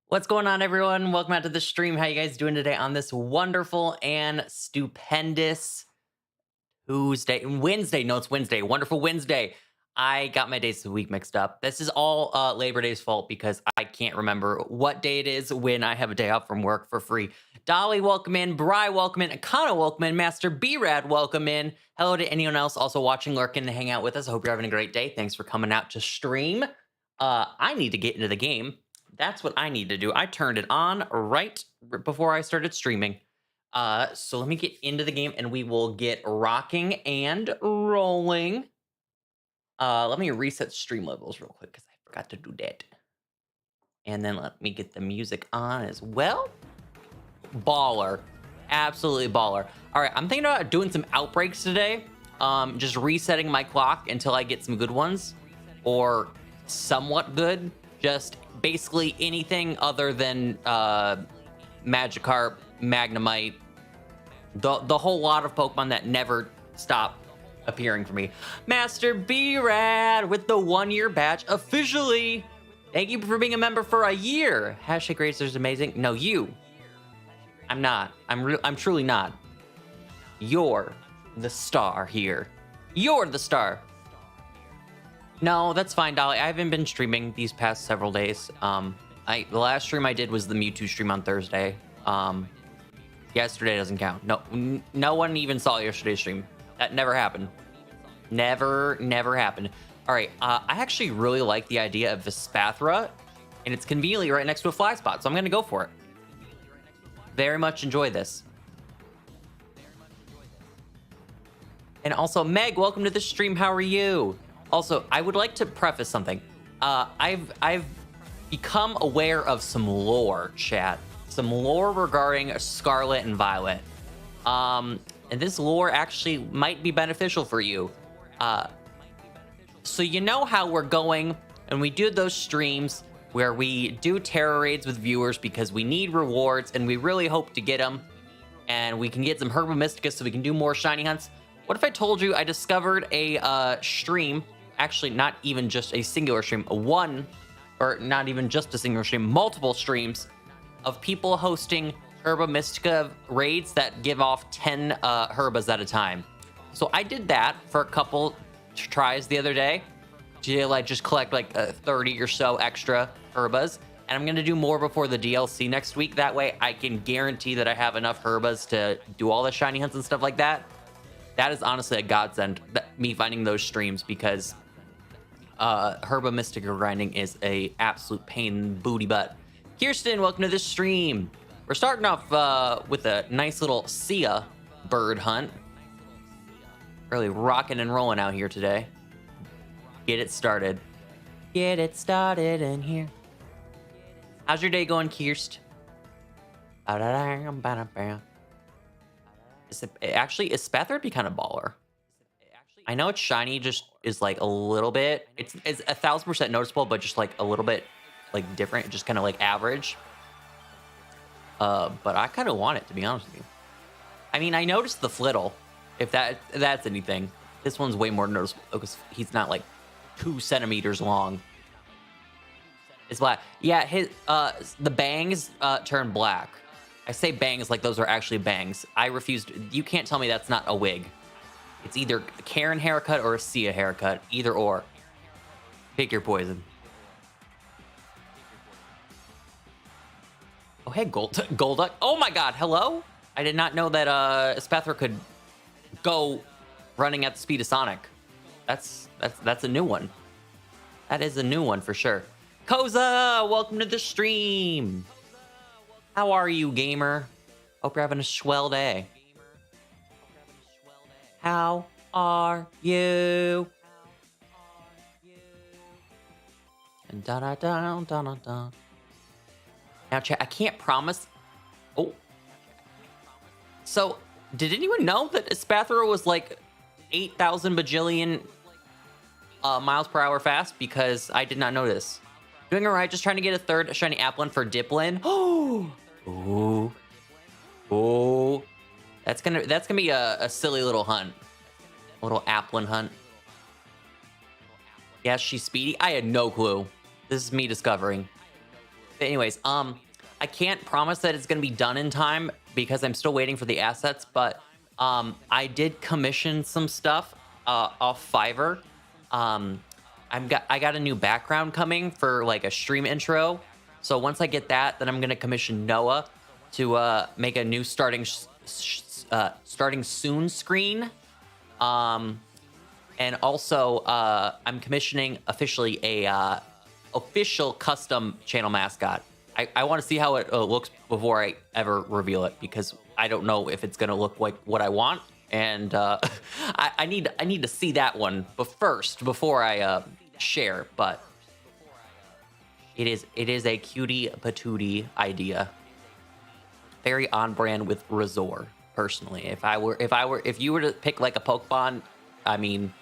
What's going on, everyone? Welcome out to the stream. How you guys doing today on this wonderful and stupendous Wednesday? No, it's Wednesday. Wonderful Wednesday. I got my days of the week mixed up. This is all Labor Day's fault because I can't remember what day it is when I have a day off from work for free. Dolly, welcome in. Bri, welcome in. Akana, welcome in. Master B-Rad, welcome in. Hello to anyone else also watching, lurking, and hang out with us. I hope you're having a great day. Thanks for coming out to stream. I need to get into the game. That's what I need to do. I turned it on right before I started streaming. So let me get into the game and we will get rocking and rolling. Let me reset stream levels real quick because I forgot to do that. And then let me get the music on as well. Baller. Absolutely baller. All right, I'm thinking about doing some outbreaks today. Just resetting my clock until I get some good ones. Or somewhat good. Just basically anything other than Magikarp, Magnemite, the whole lot of Pokemon that never stop appearing for me. Master B-Rad with the 1-year badge officially. Thank you for being a member for a year. Hashtag Razor's amazing. No, you. I'm not. I'm truly not. You're the star here. You're the star. No, that's fine, Dolly. I haven't been streaming these past several days. The last stream I did was the Mewtwo stream on Thursday. Yesterday doesn't count. No one even saw yesterday's stream. That never happened. Never happened. All right, I actually really like the idea of Vespathra, and it's conveniently right next to a fly spot, so I'm gonna go for it. Very much enjoy this. And also, Meg, welcome to the stream. How are you? Also, I would like to preface something. I've become aware of some lore, chat. Some lore regarding Scarlet and Violet. And this lore actually might be beneficial for you. So you know how we're going, and we do those streams where we do terror raids with viewers because we need rewards, and we really hope to get them. And we can get some Herba Mystica so we can do more shiny hunts. What if I told you I discovered a stream, actually not even just a singular stream, not even just a single stream, multiple streams of people hosting Herba Mystica raids that give off 10 Herbas at a time. So I did that for a couple tries the other day to like just collect like 30 or so extra Herbas. And I'm gonna do more before the DLC next week. That way I can guarantee that I have enough Herbas to do all the shiny hunts and stuff like that. That is honestly a godsend, me finding those streams, because Herba Mystica grinding is a absolute pain in the booty butt. Kirsten, welcome to the stream. We're starting off with a nice little Sia bird hunt. Really rocking and rolling out here today. Get it started. Get it started in here. How's your day going, Kirst? Actually, is Spathra be kind of baller? I know it's shiny, just is like a little bit. It's 1000% noticeable, but just like a little bit like different, just kind of like average. But I kind of want it, to be honest with you. I mean, I noticed the Flittle, if that's anything. This one's way more noticeable because he's not like 2 centimeters long. It's black. Yeah, the bangs turn black. I say bangs like those are actually bangs. I refuse. You can't tell me that's not a wig. It's either a Karen haircut or a Sia haircut. Either or. Pick your poison. Oh, hey, Golduck. Oh my god, hello? I did not know that Spathra could go running at the speed of Sonic. That's a new one. That is a new one for sure. Koza, welcome to the stream. How are you, gamer? Hope you're having a swell day. How are you? Now, chat, I can't promise. Oh. So, did anyone know that Spathra was like 8,000 bajillion miles per hour fast? Because I did not know this. Doing all right, just trying to get a third shiny Applin for Diplin. Oh. Ooh. Oh. That's gonna be a silly little hunt. A little Applin hunt. Yeah, she's speedy. I had no clue. This is me discovering. But anyways, I can't promise that it's gonna be done in time because I'm still waiting for the assets, but I did commission some stuff off Fiverr. Um, I got a new background coming for like a stream intro. So once I get that, then I'm gonna commission Noah to make a new starting soon screen. And also I'm commissioning officially a official custom channel mascot. I want to see how it looks before I ever reveal it, because I don't know if it's gonna look like what I want, and I need to see that one before I share. But it is a cutie patootie idea, very on brand with Razor. Personally, if you were to pick like a Pokemon, I mean,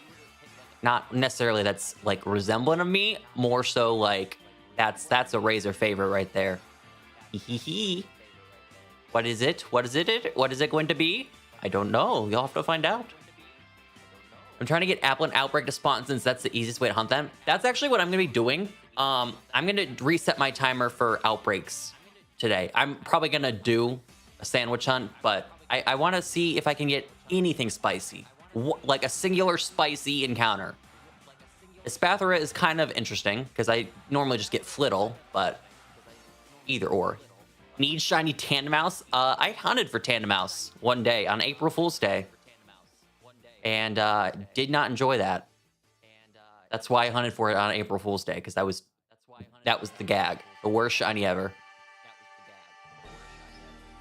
not necessarily that's like resemblant of me, more so like that's a Razor favorite right there. Hee. What is it? What is it? What is it going to be? I don't know. You'll have to find out. I'm trying to get Apple and Outbreak to spawn since that's the easiest way to hunt them. That's actually what I'm going to be doing. I'm going to reset my timer for Outbreaks today. I'm probably going to do a sandwich hunt, but I want to see if I can get anything spicy. Like a singular spicy encounter. Espathra is kind of interesting because I normally just get Flittle, but either or. Need shiny Tandemaus? I hunted for Tandemaus one day on April Fool's Day, and did not enjoy that. That's why I hunted for it on April Fool's Day, because that was the gag. The worst shiny ever.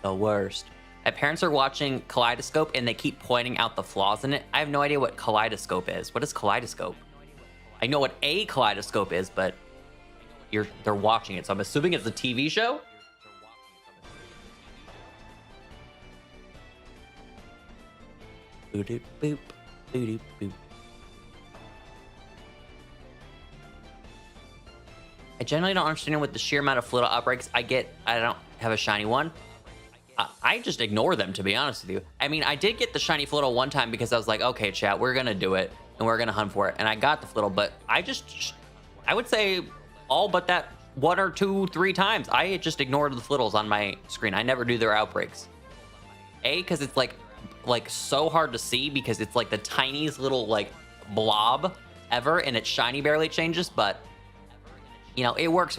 The worst. My parents are watching Kaleidoscope and they keep pointing out the flaws in it. I have no idea what Kaleidoscope is. What is Kaleidoscope? I know what a Kaleidoscope is, but they're watching it, so I'm assuming it's a TV show? Boop, boop, boop, boop. I generally don't understand what the sheer amount of Flittle outbreaks I get. I don't have a shiny one. I just ignore them, to be honest with you. I mean, I did get the shiny Flittle one time because I was like, okay, chat, we're gonna do it and we're gonna hunt for it, and I got the Flittle, but I would say all but that 1 or 2, 3 times I just ignored the Flittles on my screen. I never do their outbreaks. Because it's like so hard to see because it's like the tiniest little like blob ever, and its shiny barely changes, but you know, it works.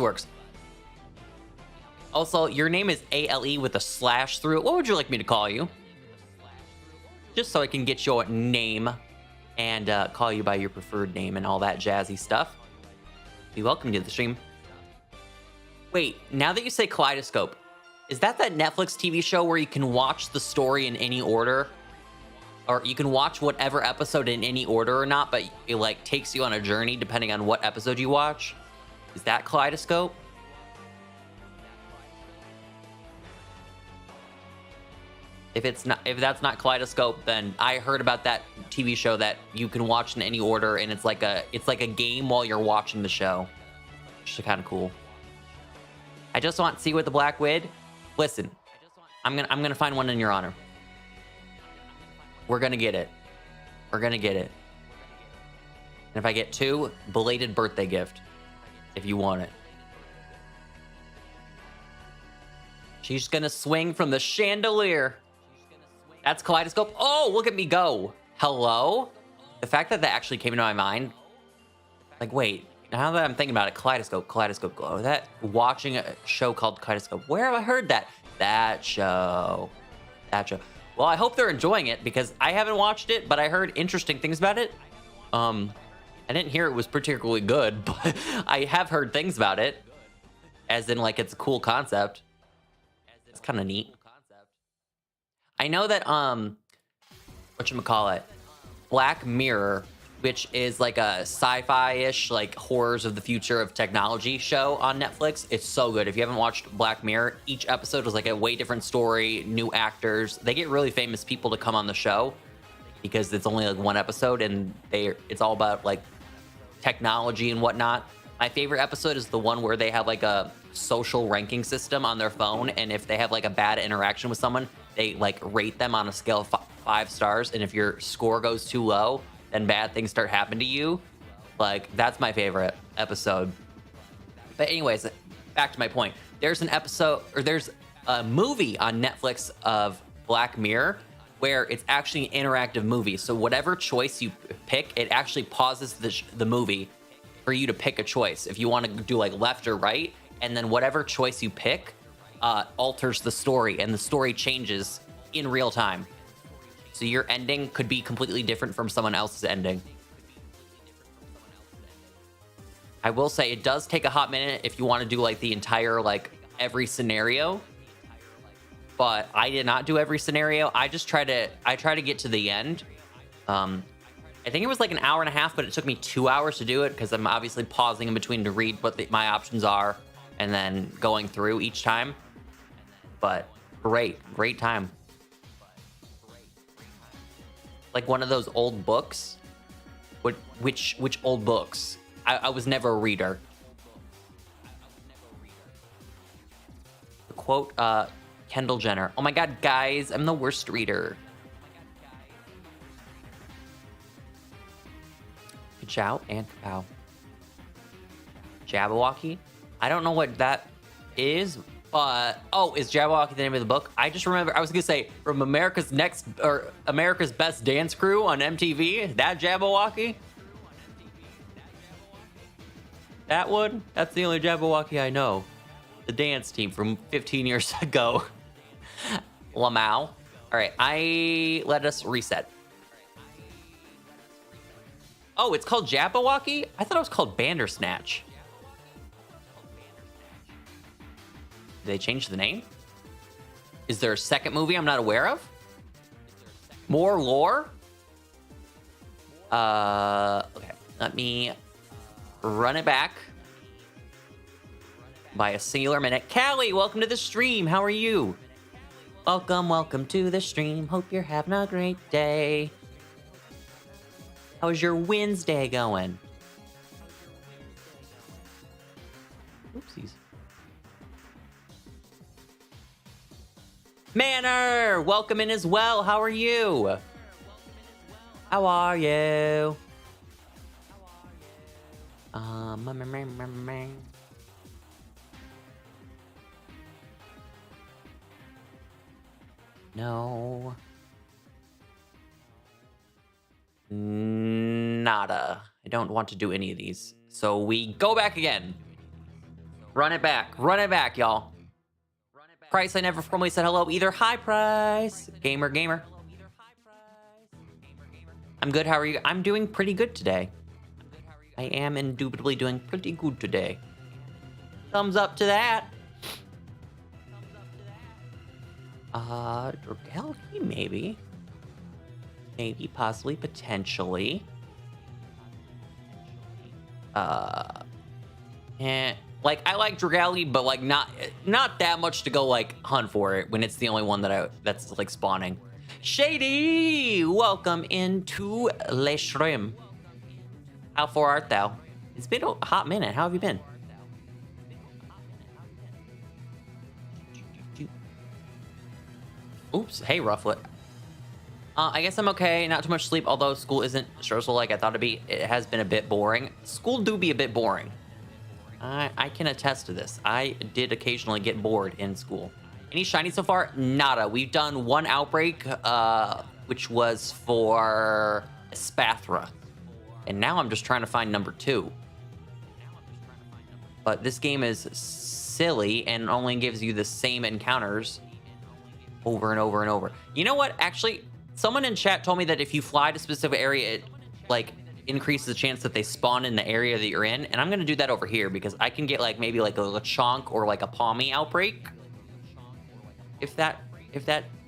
Also, your name is ALE with a slash through it. What would you like me to call you? Just so I can get your name and call you by your preferred name and all that jazzy stuff. Be welcome to the stream. Wait, now that you say Kaleidoscope, is that Netflix TV show where you can watch the story in any order? Or you can watch whatever episode in any order or not, but it like takes you on a journey depending on what episode you watch? Is that Kaleidoscope? If that's not Kaleidoscope, then I heard about that TV show that you can watch in any order, and it's like a game while you're watching the show, which is kind of cool. I just want to see what the Black Wid. Listen, I'm gonna find one in your honor. We're gonna get it. We're gonna get it. And if I get 2, belated birthday gift, if you want it. She's gonna swing from the chandelier. That's Kaleidoscope. Oh, look at me go. Hello? The fact that actually came into my mind. Like, wait, now that I'm thinking about it, Kaleidoscope Glow. That watching a show called Kaleidoscope. Where have I heard that? That show. Well, I hope they're enjoying it because I haven't watched it, but I heard interesting things about it. I didn't hear it was particularly good, but I have heard things about it. As in, like, it's a cool concept. It's kind of neat. I know that, whatchamacallit, Black Mirror, which is like a sci-fi-ish, like horrors of the future of technology show on Netflix. It's so good. If you haven't watched Black Mirror, each episode was like a way different story, new actors. They get really famous people to come on the show because it's only like 1 episode, and it's all about like technology and whatnot. My favorite episode is the one where they have like a social ranking system on their phone, and if they have like a bad interaction with someone, they like rate them on a scale of 5 stars, and if your score goes too low, then bad things start happening to you. Like, that's my favorite episode. But anyways, back to my point. There's an episode, or there's a movie on Netflix of Black Mirror where it's actually an interactive movie. So whatever choice you pick, it actually pauses the movie for you to pick a choice. If you want to do like left or right, and then whatever choice you pick alters the story, and the story changes in real time. So your ending could be completely different from someone else's ending. I will say it does take a hot minute if you want to do like the entire, like every scenario, but I did not do every scenario. I try to get to the end. I think it was like an hour and a half, but it took me 2 hours to do it because I'm obviously pausing in between to read what my options are and then going through each time. But great time. Like one of those old books. Which old books? I was never a reader. The quote, Kendall Jenner. Oh my God, guys, I'm the worst reader. Kachow and Kapow. Jabberwocky? I don't know what that is, but oh, is Jabberwocky the name of the book? I just remember I was gonna say from America's Best Dance Crew on MTV. That Jabberwocky? That one? That's the only Jabberwocky I know. The dance team from 15 years ago. Lamau. All right, let us reset. Oh, it's called Jabberwocky? I thought it was called Bandersnatch. Did they change the name? Is there a second movie I'm not aware of? More lore? Okay, let me run it back by a singular minute. Callie, welcome to the stream. How are you? Welcome to the stream. Hope you're having a great day. How's your Wednesday going? Oopsies. Manor, welcome in as well. How are you? How are you? No. Nada. I don't want to do any of these. So we go back again. Run it back, y'all. Price, I never formally said hello either. Hi, Price. Gamer. I'm good, how are you? I'm doing pretty good today. I am indubitably doing pretty good today. Thumbs up to that. Dragalki, maybe. Maybe, possibly, potentially. Like, I like Dragalki, but like not that much to go like hunt for it when it's the only one that's like spawning. Shady, welcome into Le Shrim. How far art thou? It's been a hot minute. How have you been? Oops. Hey, Rufflet. I guess I'm okay. Not too much sleep, although school isn't stressful like I thought it'd be. It has been a bit boring. School do be a bit boring. I can attest to this. I did occasionally get bored in school. Any shiny so far? Nada. We've done one outbreak, which was for Spathra. And now I'm just trying to find number 2. But this game is silly and only gives you the same encounters over and over and over. You know what? Actually, someone in chat told me that if you fly to a specific area, it like increases the chance that they spawn in the area that you're in. And I'm gonna do that over here because I can get like maybe like a Lechonk or like a Palmy outbreak. If that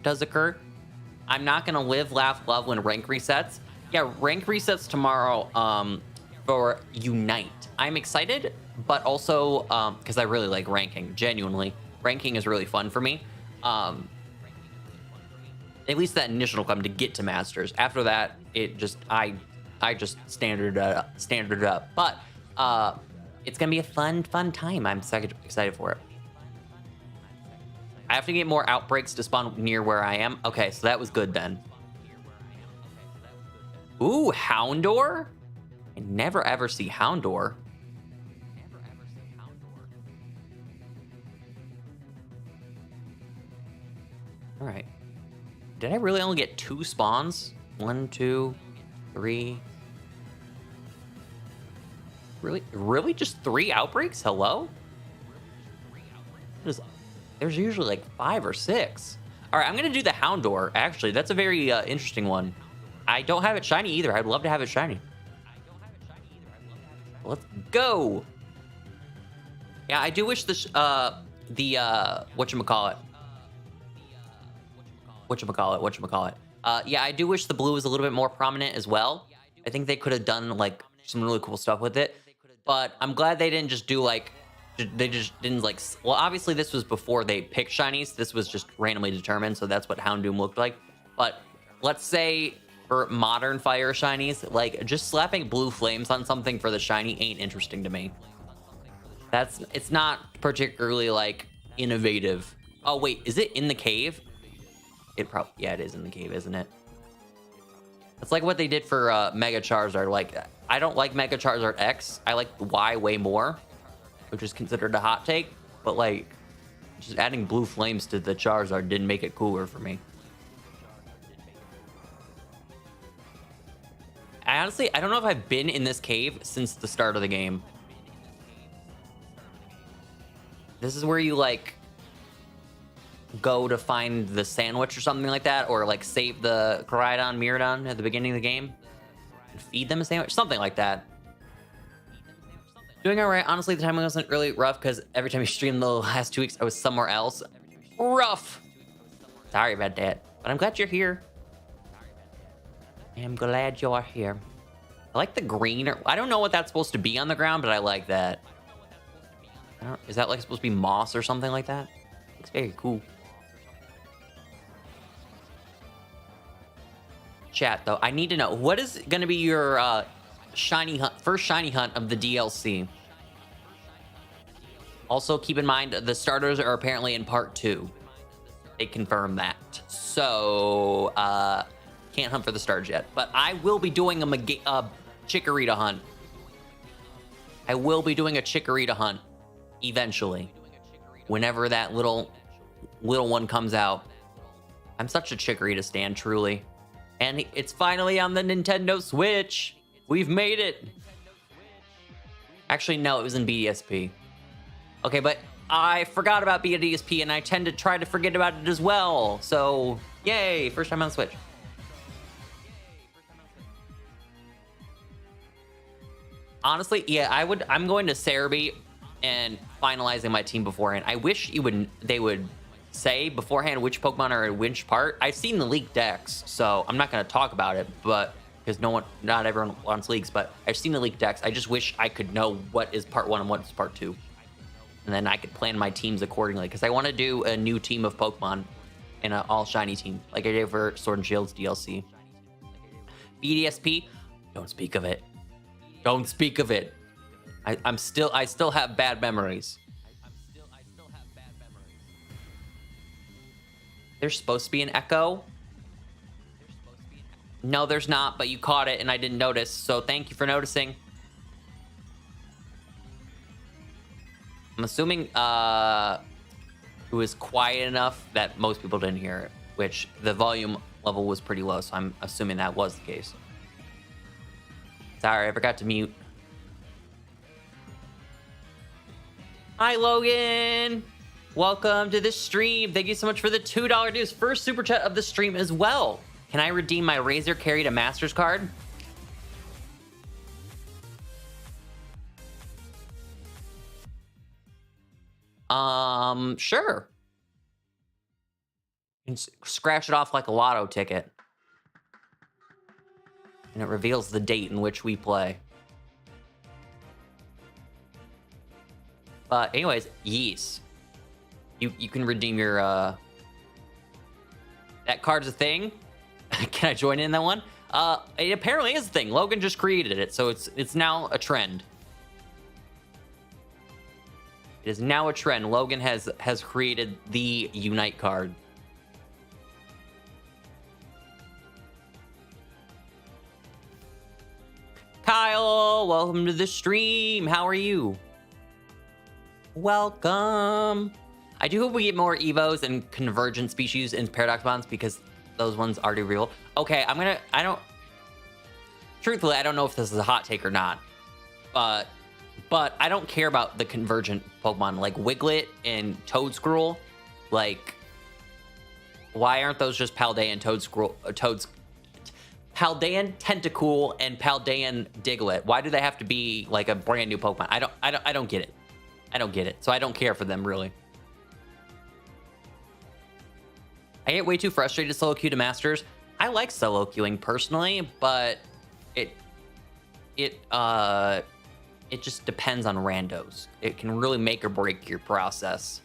does occur. I'm not gonna live, laugh, love when rank resets. Yeah, rank resets tomorrow for Unite. I'm excited, but also because I really like ranking, genuinely. Ranking is really fun for me. At least that initial climb to get to Masters. After that, it just I just standard up. But it's gonna be a fun time. I'm excited for it. I have to get more outbreaks to spawn near where I am. Okay, so that was good then. Ooh, Houndor? I never ever see Houndor. All right. Did I really only get 2 spawns? 1, 2, 3. Really just 3 outbreaks? Hello? There's usually like 5 or 6. All right, I'm gonna do the Houndour. Actually, that's a very interesting one. I don't have it shiny either. I'd love to have it shiny. Let's go. Yeah, I do wish this whatchamacallit. Yeah, I do wish the blue was a little bit more prominent as well. I think they could have done like some really cool stuff with it. But I'm glad they didn't just do like, they just didn't like, well, obviously this was before they picked shinies. This was just randomly determined, so that's what Houndoom looked like. But let's say for modern fire shinies, like just slapping blue flames on something for the shiny ain't interesting to me. It's not particularly like innovative. Oh wait, is it in the cave? Yeah, it is in the cave, isn't it? It's like what they did for Mega Charizard. Like, I don't like Mega Charizard X. I like the Y way more, which is considered a hot take. But like, just adding blue flames to the Charizard didn't make it cooler for me. I don't know if I've been in this cave since the start of the game. This is where you like go to find the sandwich or something like that, or like save the Koraidon, Miraidon at the beginning of the game and feed them a sandwich, something like that. Doing all right. Honestly, the timing wasn't really rough because every time you streamed the last 2 weeks, I was somewhere else. Rough. Sorry about that, but I'm glad you're here. I'm glad you're here. I like the green. I don't know what that's supposed to be on the ground, but I like that. Is that like supposed to be moss or something like that? Looks very cool. Chat though, I need to know, what is going to be your first shiny hunt of the DLC? Also, keep in mind the starters are apparently in part 2. They confirmed that, so can't hunt for the stars yet. But I will be doing a Chikorita hunt. I will be doing a Chikorita hunt eventually, whenever that little one comes out. I'm such a Chikorita stan, truly. And it's finally on the Nintendo Switch. We've made it. Actually, no, it was in BDSP. Okay, but I forgot about BDSP, and I tend to try to forget about it as well. So, yay, first time on the Switch. Honestly, yeah, I'm going to Cerebi and finalizing my team beforehand. I wish they would say beforehand which Pokemon are in which part. I've seen the leaked decks, so I'm not going to talk about it, but because not everyone wants leaks, but I've seen the leaked decks. I just wish I could know what is part 1 and what is part 2. And then I could plan my teams accordingly, because I want to do a new team of Pokemon in an all shiny team, like I did for Sword and Shield's DLC. BDSP, don't speak of it. Don't speak of it. I still have bad memories. There's supposed to be an echo. No, there's not, but you caught it and I didn't notice, so thank you for noticing. I'm assuming it was quiet enough that most people didn't hear it, which the volume level was pretty low, so I'm assuming that was the case. Sorry, I forgot to mute. Hi, Logan. Welcome to the stream. Thank you so much for the $2 dues. First super chat of the stream as well. Can I redeem my Razor Carried a Masters card? Sure. You can scratch it off like a lotto ticket. And it reveals the date in which we play. But anyways, yes. You can redeem your that card's a thing. Can I join in that one? It apparently is a thing. Logan just created it, so it's now a trend. It is now a trend. Logan has created the Unite card. Kyle, welcome to the stream. How are you? Welcome. I do hope we get more Evos and convergent species in Paradox Bonds because those ones already real. Okay, truthfully, I don't know if this is a hot take or not, but I don't care about the convergent Pokemon like Wiglet and Toadscruel. Like, why aren't those just Paldean Paldean Tentacool and Paldean Diglett? Why do they have to be like a brand new Pokemon? I don't get it. I don't get it. So I don't care for them really. I get way too frustrated solo queue to Masters. I like solo queuing personally, but it just depends on randos. It can really make or break your process.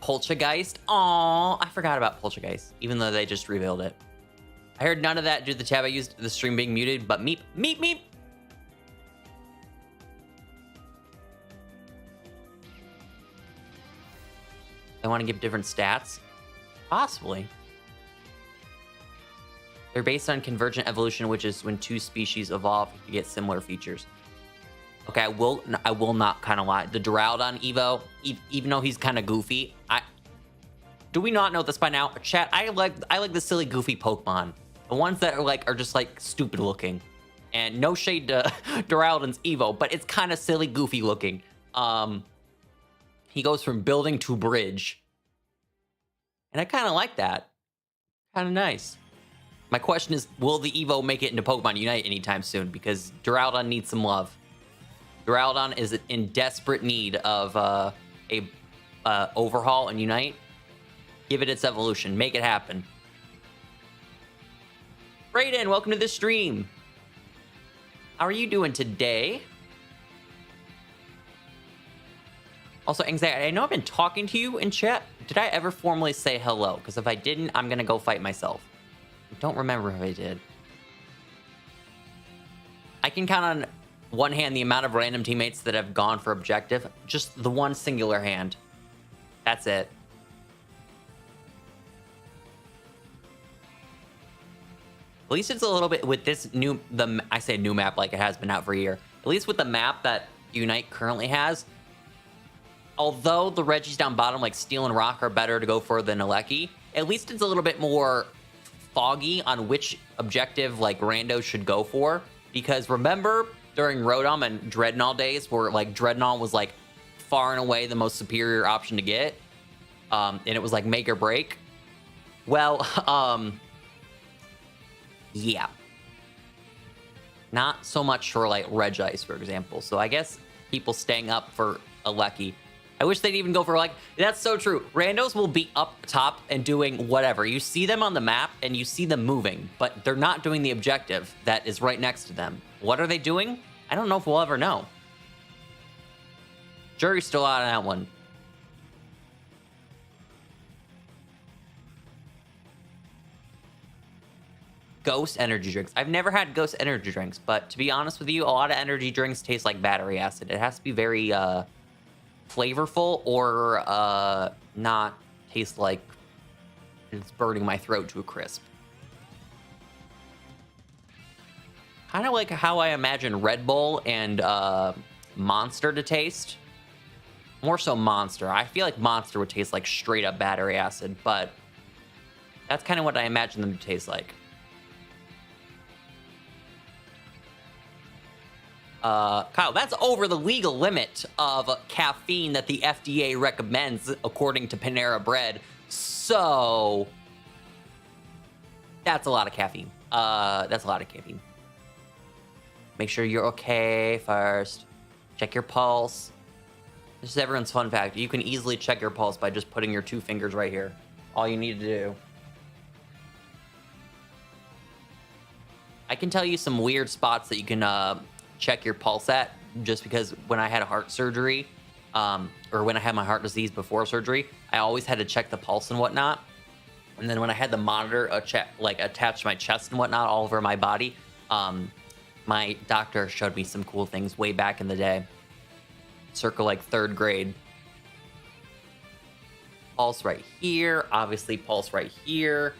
Poltergeist. Aww, I forgot about Poltergeist, even though they just revealed it. I heard none of that due to the tab I used, the stream being muted, but meep, meep, meep. I want to give different stats? Possibly. They're based on convergent evolution, which is when two species evolve to get similar features. Okay, I will not kind of lie. The Duraludon Evo, even though he's kind of goofy, do we not know this by now? Chat, I like the silly goofy Pokemon. The ones that are just like stupid looking. And no shade to Duraludon's Evo, but it's kind of silly goofy looking. He goes from building to bridge. And I kind of like that. Kind of nice. My question is, will the Evo make it into Pokemon Unite anytime soon? Because Duraludon needs some love. Duraludon is in desperate need of a overhaul and Unite. Give it its evolution. Make it happen. Brayden, welcome to the stream. How are you doing today? Also, Anxiety, I know I've been talking to you in chat. Did I ever formally say hello? Because if I didn't, I'm going to go fight myself. I don't remember if I did. I can count on one hand the amount of random teammates that have gone for objective. Just the one singular hand. That's it. At least it's a little bit with this I say new map like it has been out for a year. At least with the map that Unite currently has, although the Regis down bottom like Steel and Rock are better to go for than Alecki, at least it's a little bit more foggy on which objective like randos should go for. Because remember during Rotom and Dreadnought days where like Dreadnought was like far and away the most superior option to get, and it was like make or break. Well, yeah, not so much for like Regice, for example. So I guess people staying up for Alecki. I wish they'd even go for like, that's so true. Randos will be up top and doing whatever. You see them on the map and you see them moving, but they're not doing the objective that is right next to them. What are they doing? I don't know if we'll ever know. Jury's still out on that one. Ghost energy drinks. I've never had Ghost energy drinks, but to be honest with you, a lot of energy drinks taste like battery acid. It has to be very flavorful or not taste like it's burning my throat to a crisp. Kind of like how I imagine Red Bull and Monster to taste. More so Monster. I feel like Monster would taste like straight up battery acid, but that's kind of what I imagine them to taste like. Kyle, that's over the legal limit of caffeine that the FDA recommends, according to Panera Bread. So that's a lot of caffeine. That's a lot of caffeine. Make sure you're okay first. Check your pulse. This is everyone's fun fact. You can easily check your pulse by just putting your 2 fingers right here. All you need to do. I can tell you some weird spots that you can check your pulse at, just because when I had a heart surgery, or when I had my heart disease before surgery, I always had to check the pulse and whatnot. And then when I had the monitor attached to my chest and whatnot all over my body, my doctor showed me some cool things way back in the day. Circa like 3rd grade. Pulse right here, obviously pulse right here.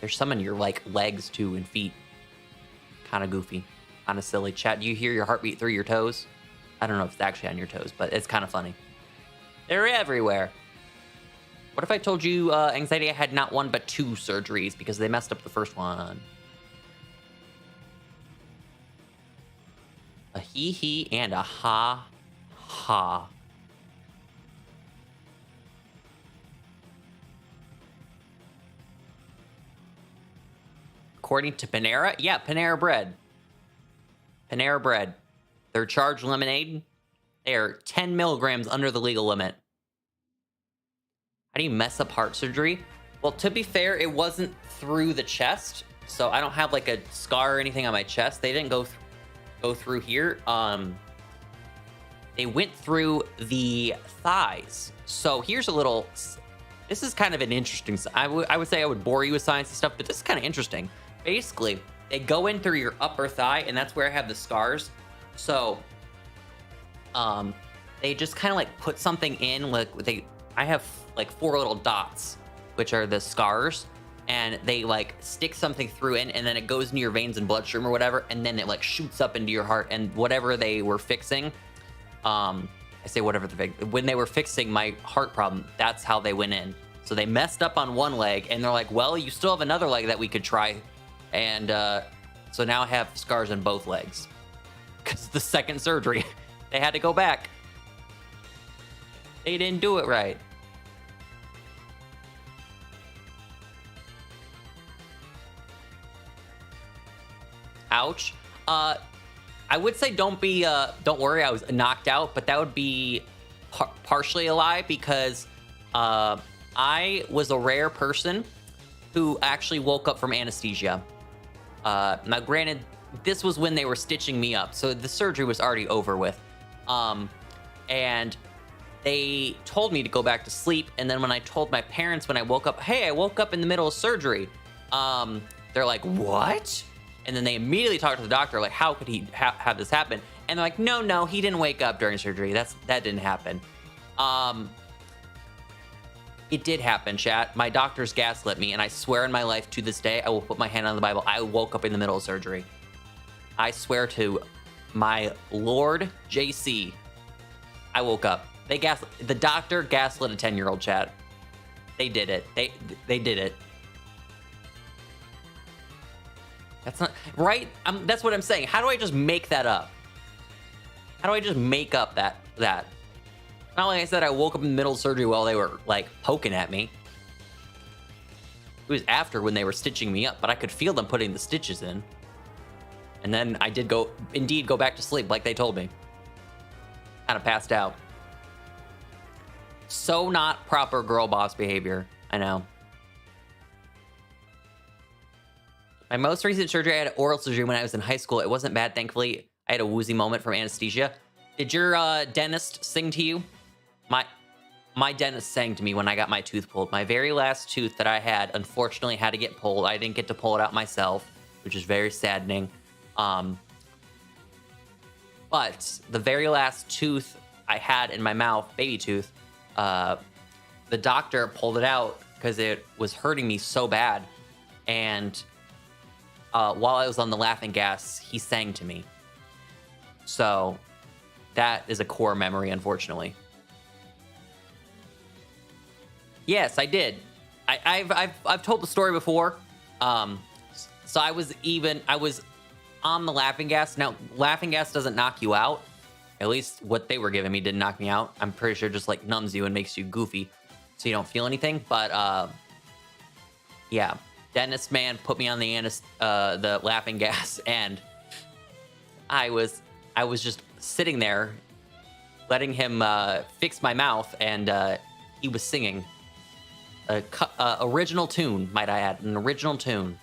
There's some in your like legs too and feet. Kind of goofy, kind of silly. Chat, do you hear your heartbeat through your toes? I don't know if it's actually on your toes, but it's kind of funny. They're everywhere. What if I told you anxiety had not one but 2 surgeries because they messed up the first one? A he and a ha. According to Panera, yeah, Panera Bread. Panera Bread. Their charged lemonade, they are 10 milligrams under the legal limit. How do you mess up heart surgery? Well, to be fair, it wasn't through the chest, so I don't have like a scar or anything on my chest. They didn't go through here. They went through the thighs. So here's a little. This is kind of an interesting. I would say I would bore you with science and stuff, but this is kind of interesting. Basically, they go in through your upper thigh, and that's where I have the scars. So, they just kind of like put something in. Like I have like 4 little dots, which are the scars, and they like stick something through it, and then it goes into your veins and bloodstream or whatever, and then it like shoots up into your heart. And whatever they were fixing, I say whatever when they were fixing my heart problem, that's how they went in. So they messed up on one leg, and they're like, well, you still have another leg that we could try. And so now I have scars on both legs. Because the second surgery, they had to go back. They didn't do it right. Ouch. I would say don't worry, I was knocked out, but that would be partially a lie because I was a rare person who actually woke up from anesthesia. Now, granted, this was when they were stitching me up, so the surgery was already over with. And they told me to go back to sleep, and then when I told my parents when I woke up, hey, I woke up in the middle of surgery, they're like, what? And then they immediately talked to the doctor, like, how could he have this happen? And they're like, no, he didn't wake up during surgery. That didn't happen. It did happen, chat. My doctors gaslit me, and I swear in my life to this day, I will put my hand on the Bible, I woke up in the middle of surgery. I swear to my Lord JC, I woke up. The doctor gaslit a 10-year-old, chat. They did it. They did it. That's not right. That's what I'm saying. How do I just make that up? How do I just make up that? Not like I said, I woke up in the middle of surgery while they were like poking at me. It was after when they were stitching me up, but I could feel them putting the stitches in. And then I did indeed go back to sleep like they told me. Kind of passed out. So not proper girl boss behavior. I know. My most recent surgery, I had oral surgery when I was in high school. It wasn't bad, thankfully. I had a woozy moment from anesthesia. Did your dentist sing to you? My dentist sang to me when I got my tooth pulled. My very last tooth that I had, unfortunately, had to get pulled. I didn't get to pull it out myself, which is very saddening. But the very last tooth I had in my mouth, baby tooth, the doctor pulled it out because it was hurting me so bad. And while I was on the laughing gas, he sang to me. So that is a core memory, unfortunately. Yes, I did. I've told the story before. So I was on the laughing gas. Now, laughing gas doesn't knock you out. At least what they were giving me didn't knock me out. I'm pretty sure it just like numbs you and makes you goofy, so you don't feel anything. But yeah, dentist man put me on the laughing gas, and I was just sitting there, letting him fix my mouth, and he was singing a original tune, might I add, an original tune.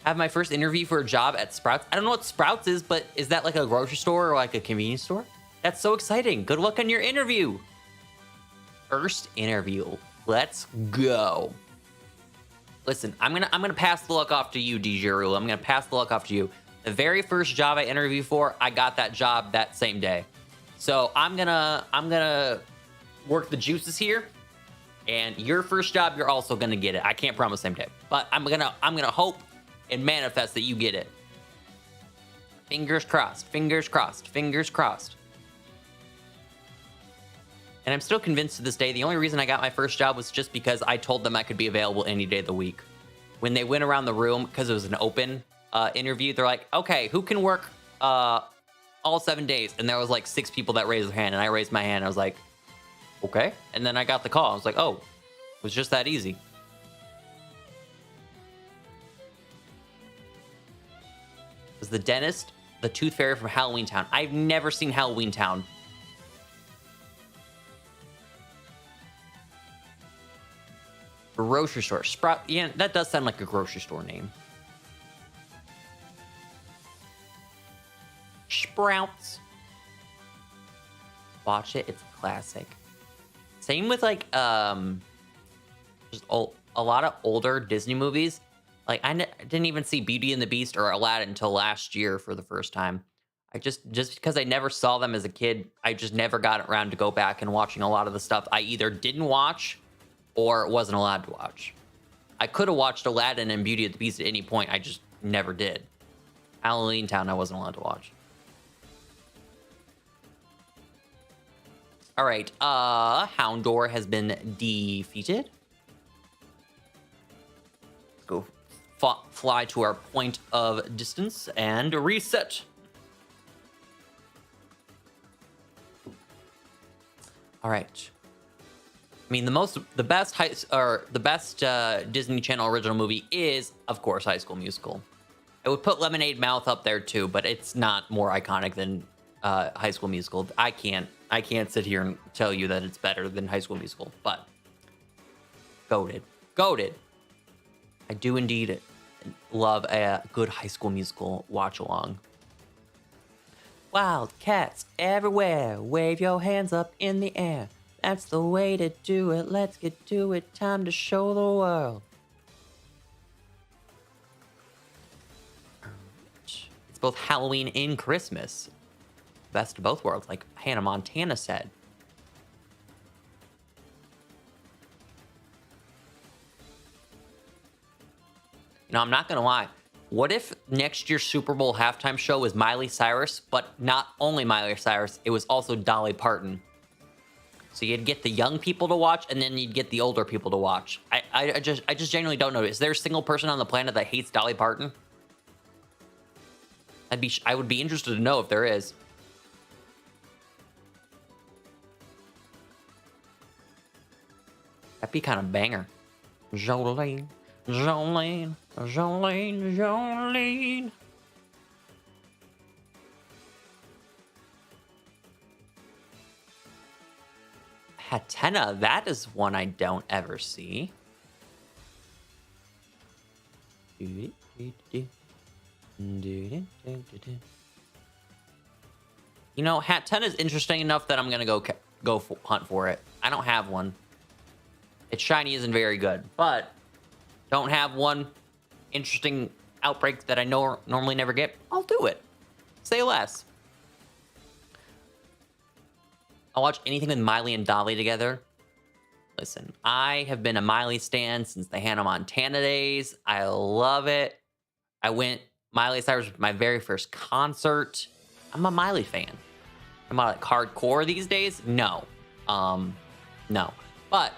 Have my first interview for a job at Sprouts. I don't know what Sprouts is, but is that like a grocery store or like a convenience store? That's so exciting. Good luck on your interview. First interview. Let's go. Listen, I'm gonna pass the luck off to you, Dijiru. I'm gonna pass the luck off to you. The very first job I interviewed for, I got that job that same day. So I'm gonna work the juices here, and your first job, you're also gonna get it. I can't promise same day, but I'm gonna hope and manifest that you get it. Fingers crossed, fingers crossed, fingers crossed. And I'm still convinced to this day, the only reason I got my first job was just because I told them I could be available any day of the week. When they went around the room, because it was an open interview, they're like, okay, who can work all 7 days? And there was like 6 people that raised their hand, and I raised my hand. And I was like, okay. And then I got the call. I was like, oh, it was just that easy. Was the dentist the Tooth Fairy from Halloween Town? I've never seen Halloween Town. Grocery store. Sprout. Yeah, that does sound like a grocery store name. Sprouts. Watch it. It's a classic. Same with like just a lot of older Disney movies. Like I didn't even see Beauty and the Beast or Aladdin until last year for the first time. I just because I never saw them as a kid, I just never got around to go back and watching a lot of the stuff I either didn't watch or wasn't allowed to watch. I could have watched Aladdin and Beauty and the Beast at any point. I just never did. Halloween Town, I wasn't allowed to watch. All right, Houndor has been defeated. Let's go fly to our point of distance and reset. All right. I mean, the best Disney Channel original movie is, of course, High School Musical. I would put Lemonade Mouth up there too, but it's not more iconic than High School Musical. I can't sit here and tell you that it's better than High School Musical, but goated. I do indeed love a good High School Musical watch along. Wildcats everywhere, wave your hands up in the air. That's the way to do it. Let's get to it. Time to show the world. It's both Halloween and Christmas. Best of both worlds, like Hannah Montana said. You know, I'm not gonna lie. What if next year's Super Bowl halftime show was Miley Cyrus, but not only Miley Cyrus, it was also Dolly Parton? So you'd get the young people to watch, and then you'd get the older people to watch. I just genuinely don't know. Is there a single person on the planet that hates Dolly Parton? I would be interested to know if there is. That'd be kind of banger. Jolene, Jolene, Jolene, Jolene. Hatena, that is one I don't ever see. You know, Hatena is interesting enough that I'm gonna go hunt for it. I don't have one. Its shiny isn't very good, but don't have one interesting outbreak that I normally never get. I'll do it. Say less. I'll watch anything with Miley and Dolly together. Listen, I have been a Miley stan since the Hannah Montana days. I love it. Miley Cyrus was my very first concert. I'm a Miley fan. Am I like hardcore these days? No. No. But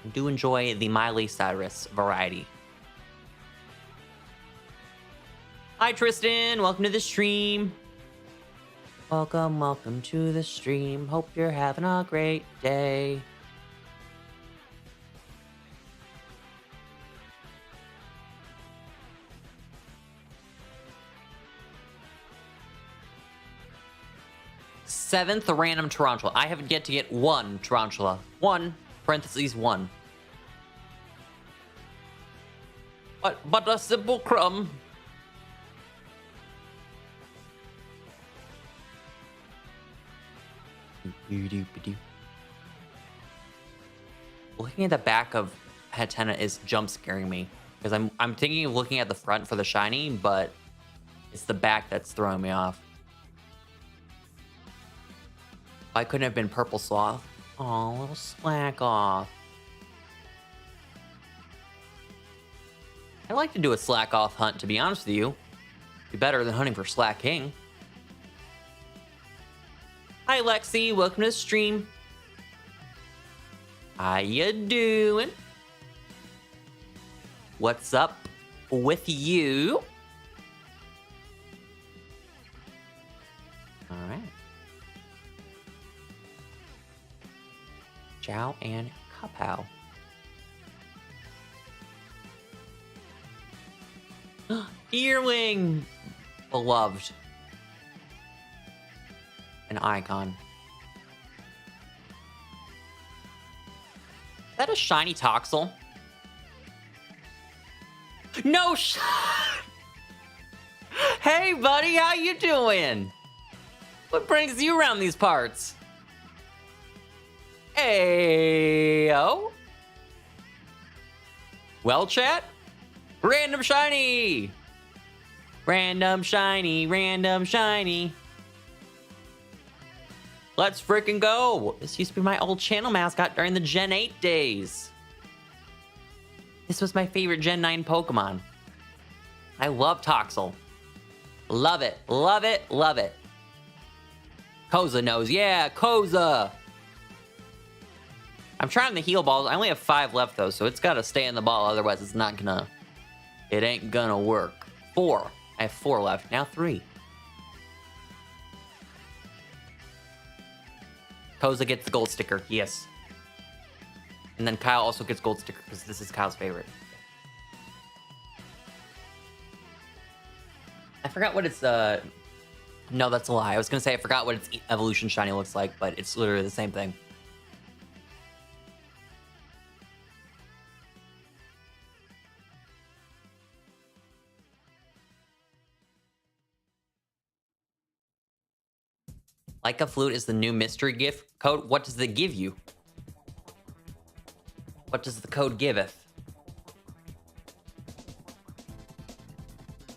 I do enjoy the Miley Cyrus variety. Hi, Tristan. Welcome to the stream. Welcome to the stream. Hope you're having a great day. Seventh random tarantula. I haven't yet to get one tarantula. One, parentheses, one. But a simple crumb. Looking at the back of Hatena is jump scaring me because I'm thinking of looking at the front for the shiny, but it's the back that's throwing me off. I couldn't have been purple sloth. Oh, little slack off. I'd like to do a slack off hunt, to be honest with you. Be better than hunting for Slack King. Hi, Lexi. Welcome to the stream. How you doing? What's up with you? All right. Chow and Kapow. Earling! Beloved. An icon. Is that a shiny Toxel? No Hey, buddy, how you doing? What brings you around these parts? Ayo. Well, chat? Random shiny! Random shiny, random shiny. Let's freaking go! This used to be my old channel mascot during the Gen 8 days. This was my favorite Gen 9 Pokemon. I love Toxel. Love it, love it, love it. Koza knows. Yeah, Koza! I'm trying the heal balls. I only have 5 left, though, so it's got to stay in the ball. Otherwise, it's not gonna... It ain't gonna work. 4. I have 4 left. Now 3. Koza gets the gold sticker. Yes. And then Kyle also gets gold sticker because this is Kyle's favorite. I forgot what it's... No, that's a lie. I was gonna say I forgot what its evolution shiny looks like, but it's literally the same thing. Like a Flute is the new mystery gift code. What does it give you? What does the code giveth?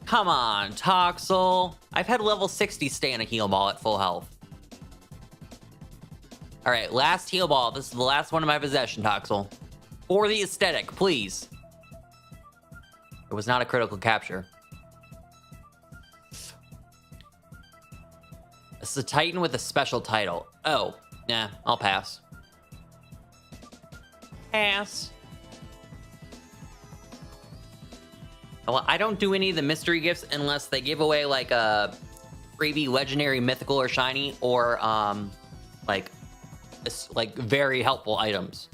Come on, Toxel. I've had level 60 stay in a heal ball at full health. All right, last heal ball. This is the last one in my possession, Toxel. For the aesthetic, please. It was not a critical capture. This is a Titan with a special title. Oh, nah, I'll pass. Pass. Well, I don't do any of the mystery gifts unless they give away like a freebie legendary, mythical, or shiny, or like very helpful items.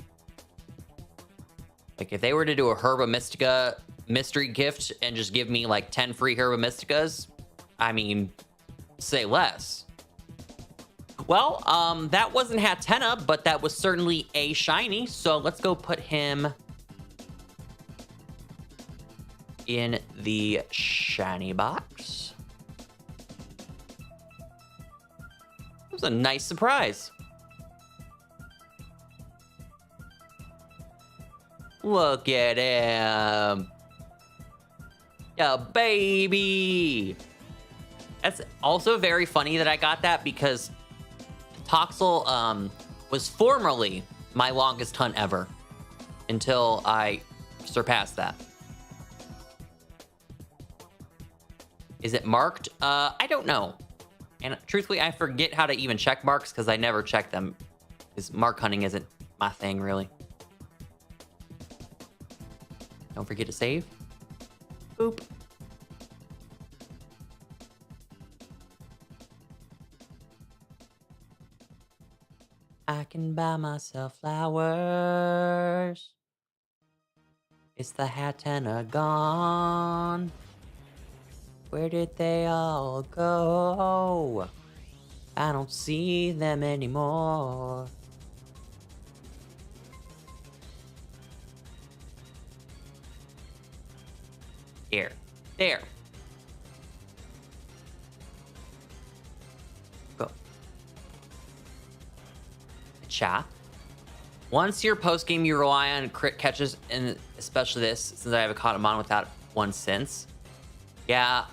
Like if they were to do a Herba Mystica mystery gift and just give me like 10 free Herba Mysticas, I mean, say less. Well, that wasn't Hatena, but that was certainly a shiny. So let's go put him in the shiny box. It was a nice surprise. Look at him. Yeah, baby. That's also very funny that I got that because Toxel was formerly my longest hunt ever until I surpassed that. Is it marked? I don't know. And truthfully, I forget how to even check marks because I never check them. Because mark hunting isn't my thing, really. Don't forget to save. Boop. I can buy myself flowers. It's the Hatena gone. Where did they all go? I don't see them anymore. Here. There. Go. Chat. Once your post game, you rely on crit catches, and especially this, since I haven't caught him on without one since. Yeah,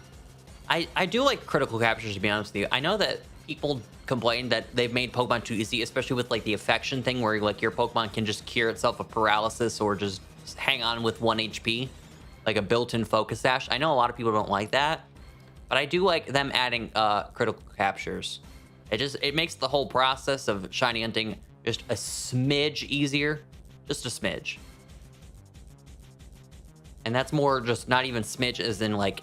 I do like critical captures, to be honest with you. I know that people complain that they've made Pokemon too easy, especially with like the affection thing, where like your Pokemon can just cure itself of paralysis or just hang on with 1 HP, like a built-in focus sash. I know a lot of people don't like that, But I do like them adding critical captures. It makes the whole process of shiny hunting just a smidge easier. Just a smidge. And that's more just not even smidge as in like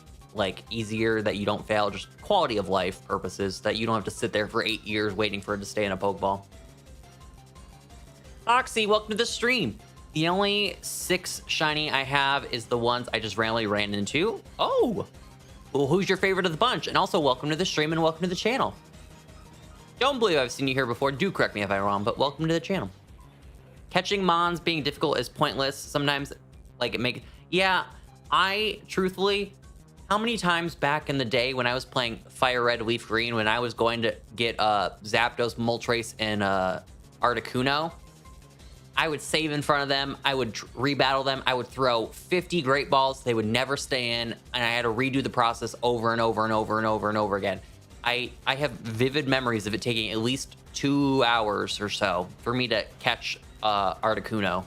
easier that you don't fail, just quality of life purposes, that you don't have to sit there for 8 years waiting for it to stay in a Pokeball. Oxy, welcome to the stream. The only 6 shiny I have is the ones I just randomly ran into. Oh, well, who's your favorite of the bunch? And also welcome to the stream and welcome to the channel. Don't believe I've seen you here before. Do correct me if I'm wrong, but welcome to the channel. Catching Mons being difficult is pointless. Sometimes, like, yeah, I, truthfully, how many times back in the day when I was playing Fire Red, Leaf Green, when I was going to get Zapdos, Moltres, and Articuno, I would save in front of them, I would rebattle them, I would throw 50 Great Balls, they would never stay in, and I had to redo the process over and over and over and over and over again. I have vivid memories of it taking at least 2 hours or so for me to catch Articuno,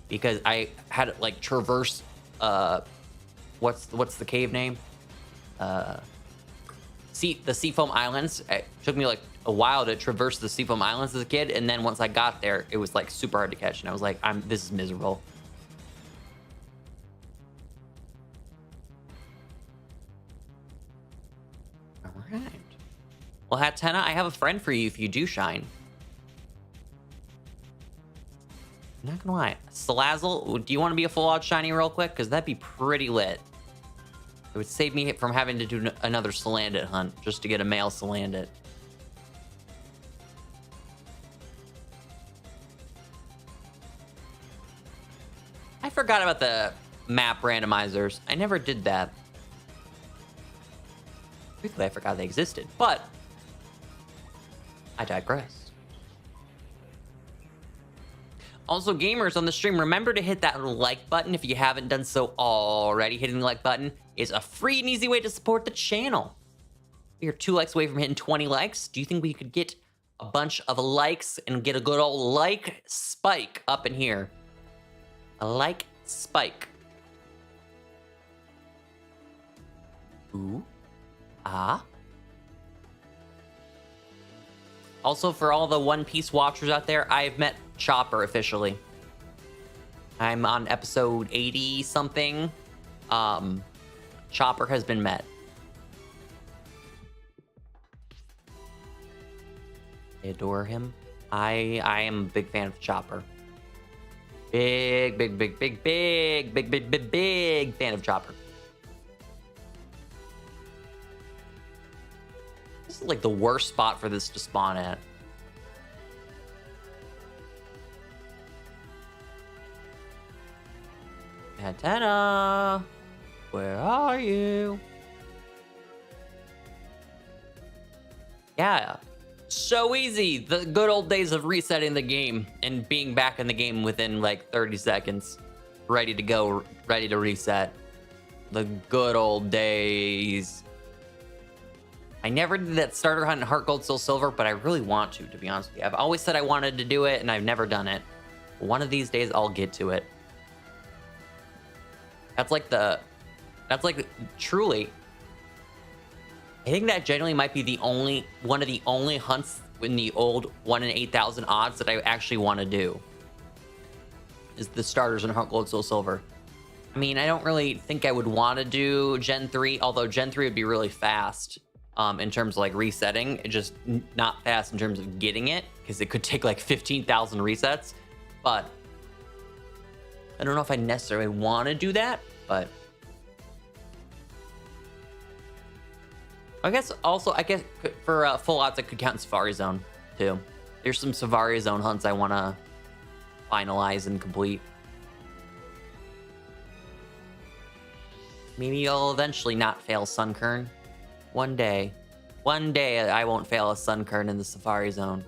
because I had to like traverse what's the cave name? The Seafoam Islands. It took me like a while to traverse the Seafoam Islands as a kid, and then once I got there, it was like super hard to catch, and I was like, this is miserable. All right. Well, Hatena, I have a friend for you if you do shine. I'm not gonna lie. Salazzle, do you want to be a full-out shiny real quick? Because that'd be pretty lit. It would save me from having to do another Salandit hunt just to get a male Salandit. I forgot about the map randomizers. I never did that. Truthfully, I forgot they existed, but I digress. Also, gamers on the stream, remember to hit that like button if you haven't done so already. Hitting the like button is a free and easy way to support the channel. We are 2 likes away from hitting 20 likes. Do you think we could get a bunch of likes and get a good old like spike up in here? A like spike. Ooh. Ah. Also, for all the One Piece watchers out there, I've met Chopper officially. I'm on episode 80 something. Chopper has been met. I adore him. I am a big fan of Chopper. Big fan of Chopper. This is like the worst spot for this to spawn at. Antenna, where are you? Yeah, so easy. The good old days of resetting the game and being back in the game within like 30 seconds. Ready to go, ready to reset. The good old days. I never did that starter hunt in Heart Gold, Soul Silver, but I really want to be honest with you. I've always said I wanted to do it, and I've never done it. One of these days, I'll get to it. That's like truly, I think that generally might be one of the only hunts in the old 1 in 8,000 odds that I actually want to do. Is the starters in Heart Gold, Soul Silver. I mean, I don't really think I would want to do Gen 3, although Gen 3 would be really fast in terms of like resetting. Just not fast in terms of getting it, because it could take like 15,000 resets. But I don't know if I necessarily want to do that, but I guess for full outs, I could count Safari Zone too. There's some Safari Zone hunts I want to finalize and complete. Maybe I'll eventually not fail Sunkern. One day I won't fail a Sunkern in the Safari Zone.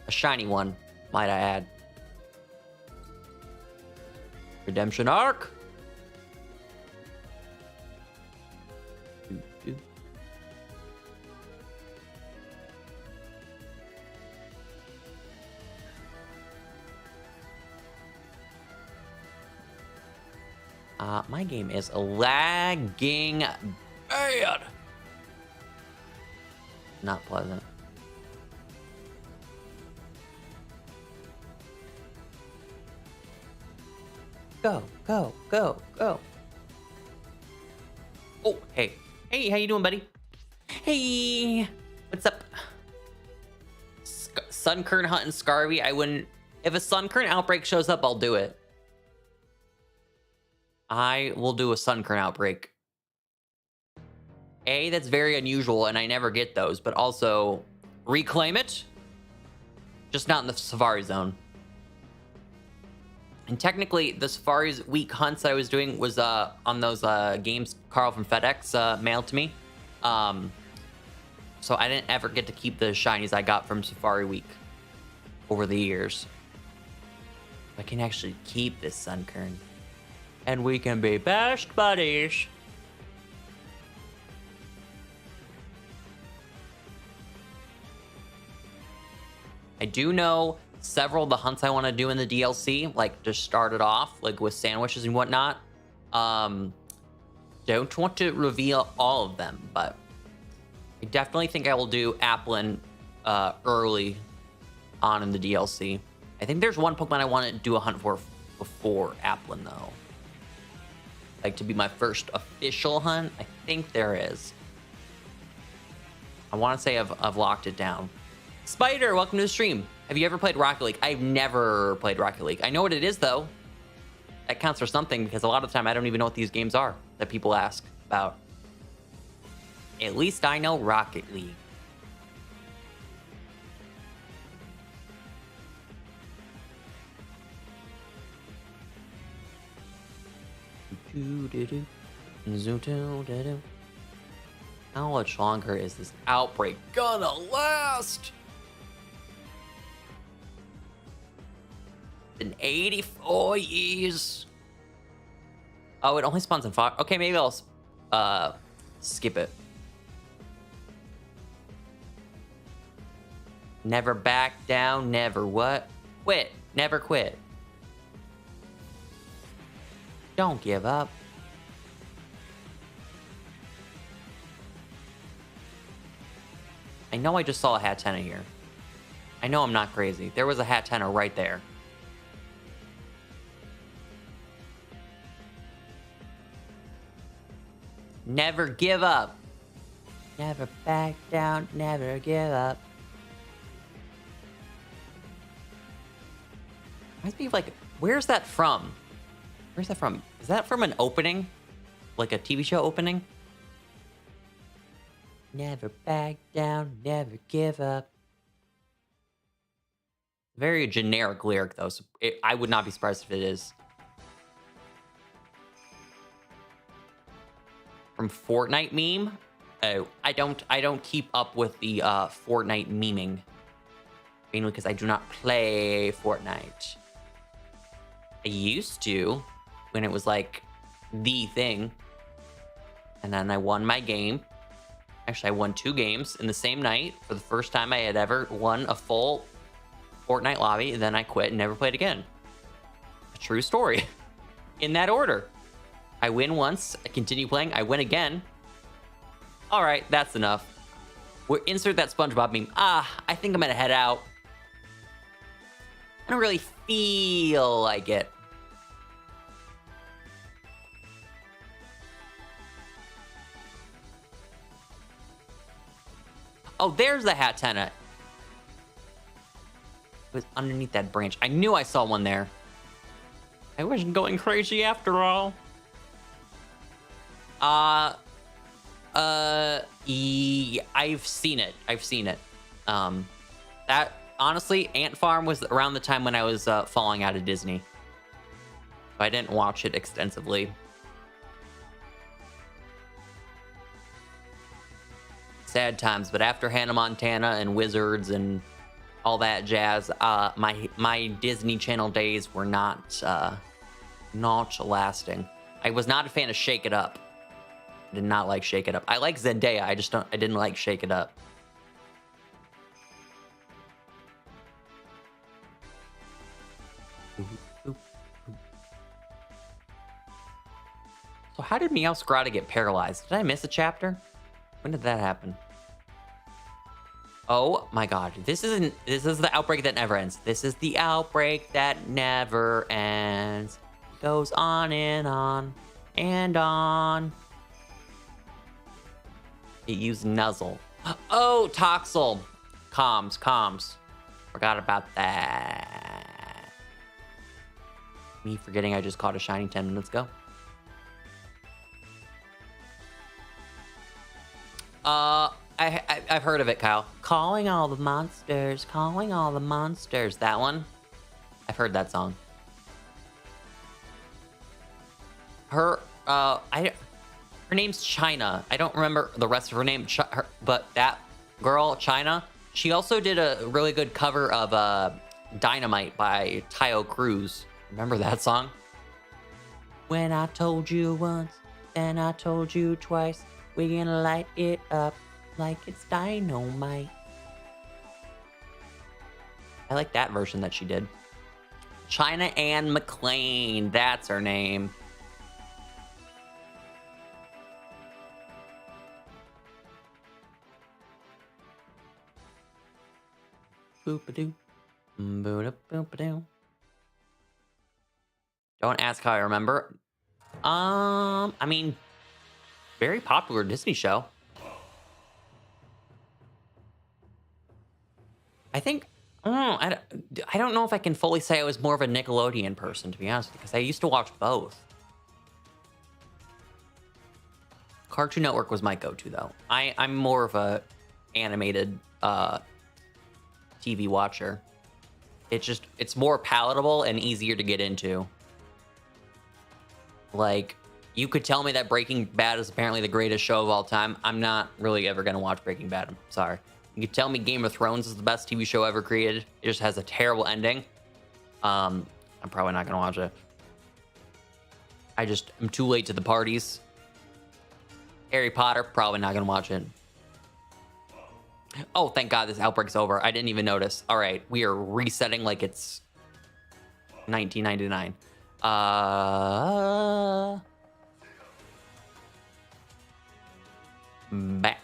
A shiny one, might I add. Redemption Arc. My game is lagging bad. Not pleasant. Go, go, go, go. Oh, hey. Hey, how you doing, buddy? Hey, what's up? Sunkern hunt and Scarvy. I wouldn't... If a Sunkern outbreak shows up, I'll do it. I will do a Sunkern outbreak. That's very unusual, and I never get those. But also, reclaim it. Just not in the Safari Zone. And technically, the Safari's week hunts that I was doing was on those games Carl from FedEx mailed to me. So I didn't ever get to keep the shinies I got from Safari Week over the years. I can actually keep this Sunkern. And we can be best buddies. I do know several of the hunts I want to do in the DLC, like just start it off, like with sandwiches and whatnot. Don't want to reveal all of them, but I definitely think I will do Applin early on in the DLC. I think there's one Pokemon I want to do a hunt for before Applin, though. Like, to be my first official hunt, I think there is. I want to say I've locked it down. Spider, welcome to the stream. Have you ever played Rocket League? I've never played Rocket League. I know what it is, though. That counts for something, because a lot of the time I don't even know what these games are that people ask about. At least I know Rocket League. How much longer is this outbreak gonna last? In 84 years. Oh, it only spawns in 5. Okay, maybe I'll skip it. Never back down, never what? Quit. Never quit. Don't give up. I know I just saw a Hatenna here. I know I'm not crazy. There was a Hatenna right there. Never give up. Never back down, never give up. Reminds me of, like, where's that from? Where's that from? Is that from an opening? Like a TV show opening? Never back down, never give up. Very generic lyric, though, so I would not be surprised if it is. From Fortnite meme? Oh, I don't keep up with the Fortnite memeing. Mainly because I do not play Fortnite. I used to, when it was like the thing. And then I won my game. Actually, I won 2 games in the same night for the first time I had ever won a full Fortnite lobby. And then I quit and never played again. A true story. In that order. I win once, I continue playing, I win again. All right, that's enough. We'll insert that SpongeBob meme. I think I'm gonna head out. I don't really feel like it. Oh, there's the Hatenna. It was underneath that branch. I knew I saw one there. I wasn't going crazy after all. Yeah, I've seen it. That, honestly, Ant Farm was around the time when I was falling out of Disney. So I didn't watch it extensively. Sad times, but after Hannah Montana and Wizards and all that jazz, my Disney Channel days were not lasting. I was not a fan of Shake It Up. I did not like Shake It Up. I like Zendaya. I didn't like Shake It Up. So how did Meowscarada get paralyzed? Did I miss a chapter? When did that happen? Oh my god. This is the outbreak that never ends. This is the outbreak that never ends. Goes on and on and on. It used Nuzzle. Oh, Toxel. Comms. Forgot about that. Me forgetting I just caught a shiny 10 minutes ago. I've heard of it, Kyle. Calling all the monsters. That one? I've heard that song. Her name's China. I don't remember the rest of her name, but that girl, China, she also did a really good cover of Dynamite by Tayo Cruz. Remember that song? When I told you once, then I told you twice, we gonna light it up like it's dynamite. I like that version that she did. China Ann McClain, that's her name. Boop-a-doo. Boop-a-boop-a-doo. Don't ask how I remember. I mean, very popular Disney show. I think, I don't know if I can fully say I was more of a Nickelodeon person, to be honest, because I used to watch both. Cartoon Network was my go-to, though. I'm more of a animated TV watcher. It's more palatable and easier to get into. Like, you could tell me that Breaking Bad is apparently the greatest show of all time. I'm not really ever going to watch Breaking Bad. I'm sorry. You could tell me Game of Thrones is the best TV show ever created. It just has a terrible ending. I'm probably not going to watch it. I'm too late to the parties. Harry Potter, probably not going to watch it. Oh, thank God this outbreak's over. I didn't even notice. All right, we are resetting like it's 1999. Back.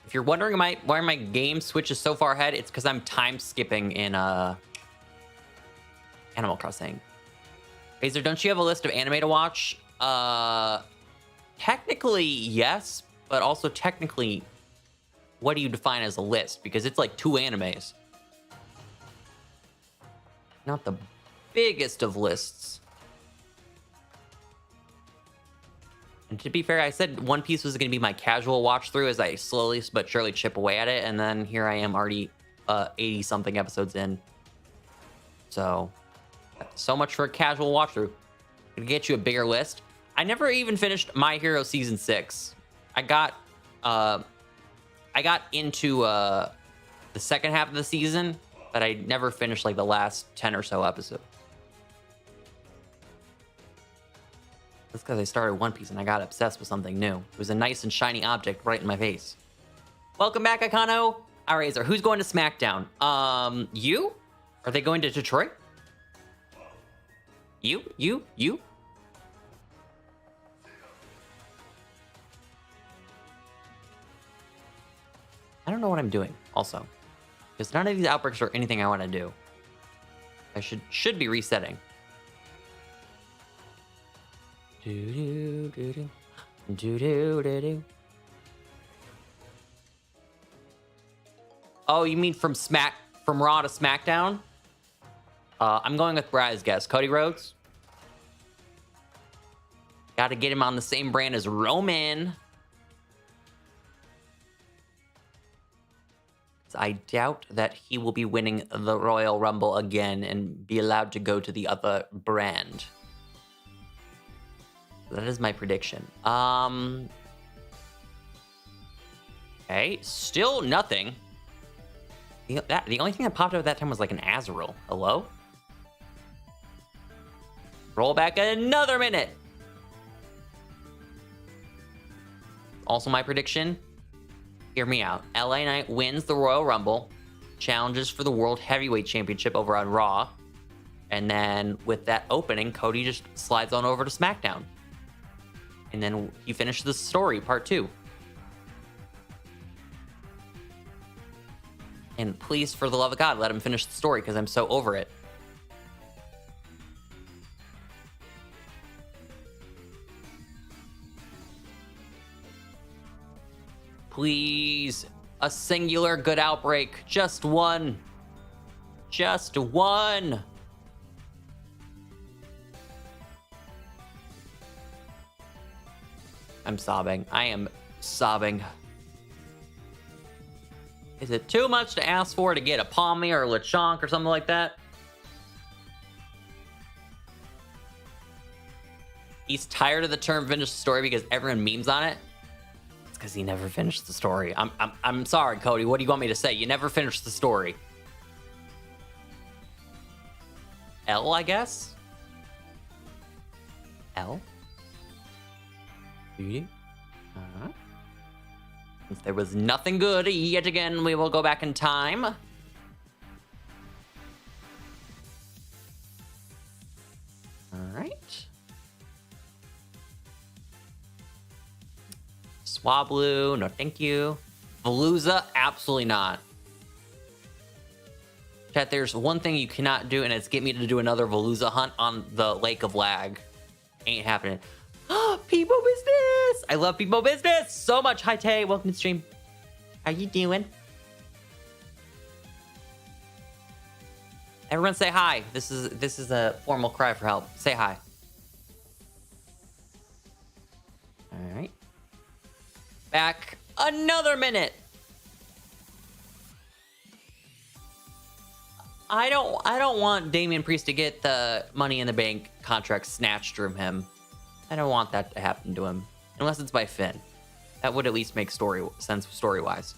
If you're wondering why my game switches so far ahead, it's because I'm time skipping in Animal Crossing. Razor, don't you have a list of anime to watch? Technically, yes, but also technically, what do you define as a list? Because it's like 2 animes. Not the biggest of lists. And to be fair, I said One Piece was going to be my casual watch through as I slowly but surely chip away at it. And then here I am already 80-something episodes in. So much for a casual watch through. Gonna get you a bigger list. I never even finished My Hero Season 6. I got into the second half of the season, but I never finished like the last 10 or so episodes. That's because I started One Piece and I got obsessed with something new. It was a nice and shiny object right in my face. Welcome back, Akano. All right, Razor, who's going to SmackDown? You? Are they going to Detroit? You? I don't know what I'm doing, also. Because none of these outbreaks are anything I want to do. I should be resetting. Do-do-do-do. Do-do-do-do. Oh, you mean from Raw to SmackDown? I'm going with Bry's guess. Cody Rhodes. Got to get him on the same brand as Roman. I doubt that he will be winning the Royal Rumble again and be allowed to go to the other brand. That is my prediction. Okay, still nothing. The only thing that popped up at that time was like an Azrael. Hello? Roll back another minute. Also my prediction. Hear me out. LA Knight wins the Royal Rumble, challenges for the World Heavyweight Championship over on Raw, and then with that opening, Cody just slides on over to SmackDown. And then you finish the story, part 2. And please, for the love of God, let him finish the story, because I'm so over it. Please, a singular good outbreak. Just one. Just one. I'm sobbing. I am sobbing. Is it too much to ask for to get a Palmy or a Lechonk or something like that? He's tired of the term finish the story because everyone memes on it. It's because he never finished the story. I'm sorry, Cody. What do you want me to say? You never finished the story. L, I guess? L? Uh-huh. Since there was nothing good, yet again, we will go back in time. All right. Swablu, no thank you. Veluza, absolutely not. Chat, there's one thing you cannot do, and it's get me to do another Veluza hunt on the Lake of Lag. Ain't happening. People business! I love people business so much. Hi, Tay. Welcome to the stream. How you doing? Everyone say hi. This is a formal cry for help. Say hi. All right. Back another minute. I don't want Damian Priest to get the Money in the Bank contract snatched from him. I don't want that to happen to him, unless it's by Finn. That would at least make sense story-wise.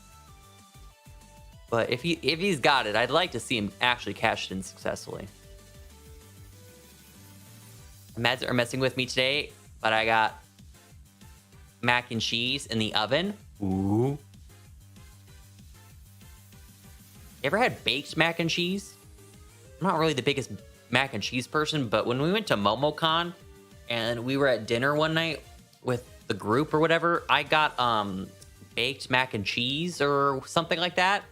But if he's got it, I'd like to see him actually cash it in successfully. Meds are messing with me today, but I got mac and cheese in the oven. Ooh. You ever had baked mac and cheese? I'm not really the biggest mac and cheese person, but when we went to MomoCon and we were at dinner one night with the group or whatever, I got baked mac and cheese or something like that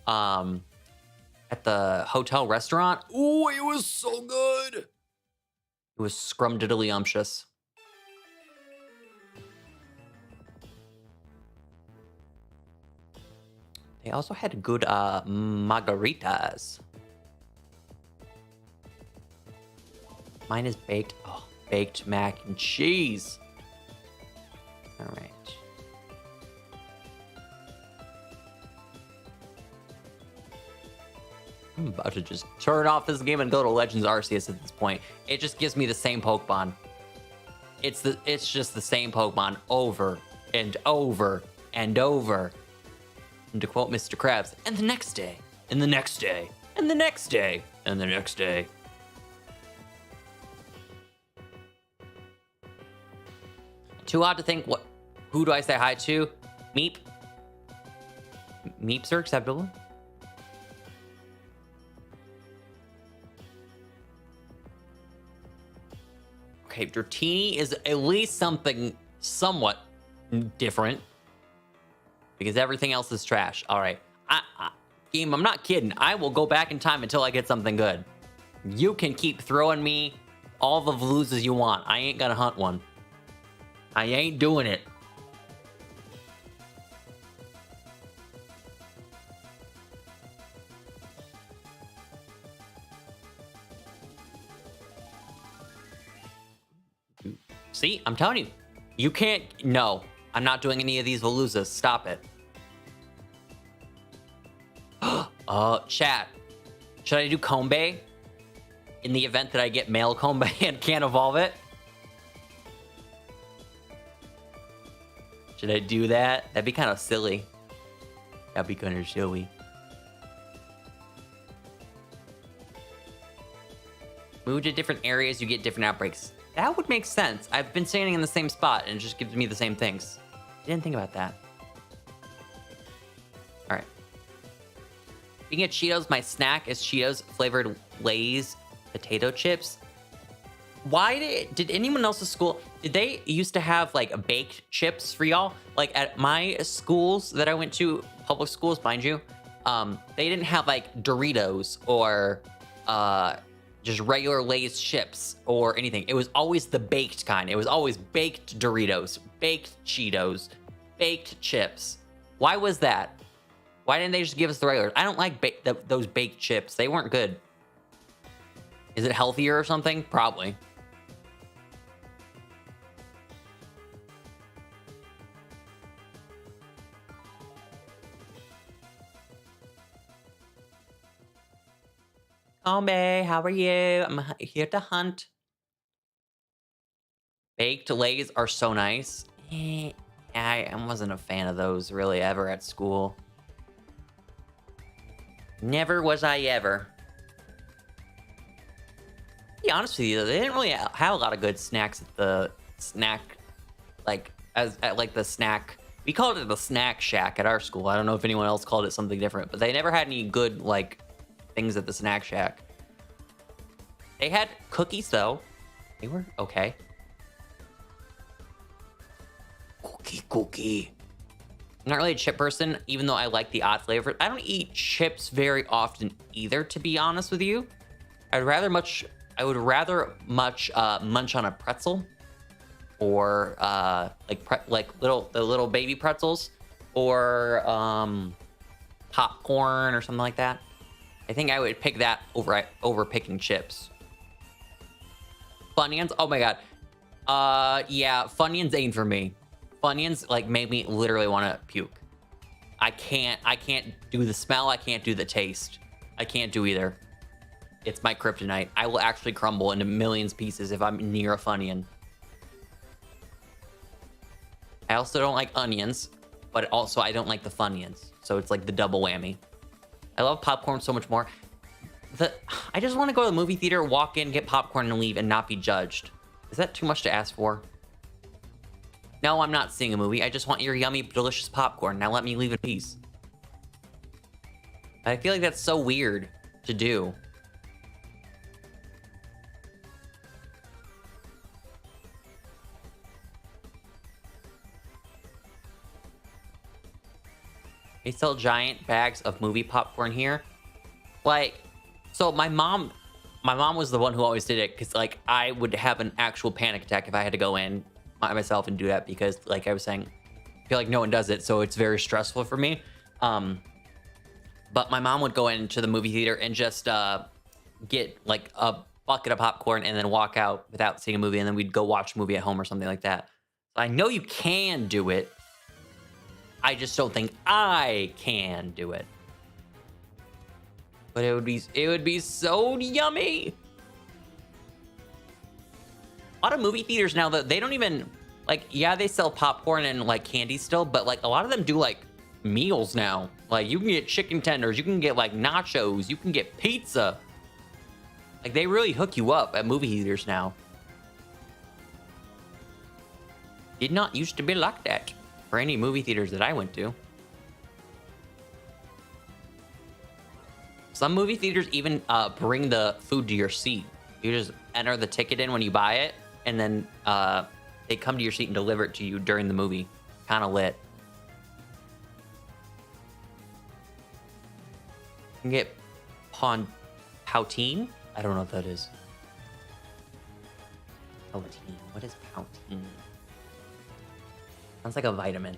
at the hotel restaurant. Ooh, it was so good. It was scrumdiddly-umptious. They also had good margaritas. Mine is baked. Oh, baked mac and cheese. All right. I'm about to just turn off this game and go to Legends Arceus at this point. It just gives me the same Pokemon. It's just the same Pokemon over and over and over. And to quote Mr. Krabs, and the next day, and the next day, and the next day, and the next day. Too odd to think who do I say hi to? Meep. Meeps are acceptable. Okay, Dratini is at least something somewhat different. Because everything else is trash. All right. Game, I'm not kidding. I will go back in time until I get something good. You can keep throwing me all the Veluzas you want. I ain't gonna hunt one. I ain't doing it. See, I'm telling you. You can't... No. I'm not doing any of these Veluzas. Stop it. Chat. Should I do Kombe? In the event that I get male Kombe and can't evolve it? Should I do that? That'd be kind of silly. That'd be kind of silly. Move to different areas, you get different outbreaks. That would make sense. I've been standing in the same spot and it just gives me the same things. I didn't think about that. All right. Being at Cheetos, my snack is Cheetos flavored Lay's potato chips. Why did anyone else's school... Did they used to have like baked chips for y'all? Like at my schools that I went to, public schools, mind you, they didn't have like Doritos or just regular Lay's chips or anything. It was always the baked kind. It was always baked Doritos, baked Cheetos, baked chips. Why was that? Why didn't they just give us the regulars? I don't like those baked chips. They weren't good. Is it healthier or something? Probably. Kombe, how are you? I'm here to hunt. Baked Lays are so nice. I wasn't a fan of those really ever at school. Never was I ever. To be honest with you, they didn't really have a lot of good snacks at the snack, like at the snack. We called it the snack shack at our school. I don't know if anyone else called it something different, but they never had any good like things at the snack shack. They had cookies though. They were okay. Cookie. I'm not really a chip person, even though I like the odd flavor. I don't eat chips very often either, to be honest with you. I would rather much munch on a pretzel, or like the little baby pretzels, or popcorn or something like that. I think I would pick that over picking chips. Funyuns, oh my god. Yeah, Funyuns ain't for me. Funyuns like made me literally want to puke. I can't do the smell. I can't do the taste. I can't do either. It's my kryptonite. I will actually crumble into millions of pieces if I'm near a Funyun. I also don't like onions, but also I don't like the Funyuns. So it's like the double whammy. I love popcorn so much more. I just want to go to the movie theater, walk in, get popcorn, and leave, and not be judged. Is that too much to ask for? No, I'm not seeing a movie. I just want your yummy, delicious popcorn. Now let me leave in peace. I feel like that's so weird to do. They sell giant bags of movie popcorn here. Like, so my mom was the one who always did it, because like I would have an actual panic attack if I had to go in by myself and do that, because like I was saying, I feel like no one does it, so it's very stressful for me. But my mom would go into the movie theater and just get like a bucket of popcorn and then walk out without seeing a movie, and then we'd go watch a movie at home or something like that. So I know you can do it. I just don't think I can do it. But it would be so yummy. A lot of movie theaters now that they don't even like, yeah, they sell popcorn and like candy still, but like a lot of them do like meals now. Like you can get chicken tenders, you can get like nachos, you can get pizza. Like they really hook you up at movie theaters now. Did not used to be like that for any movie theaters that I went to. Some movie theaters even bring the food to your seat. You just enter the ticket in when you buy it, and then they come to your seat and deliver it to you during the movie. Kind of lit. You can get poutine? I don't know what that is. Poutine. What is poutine? Sounds like a vitamin.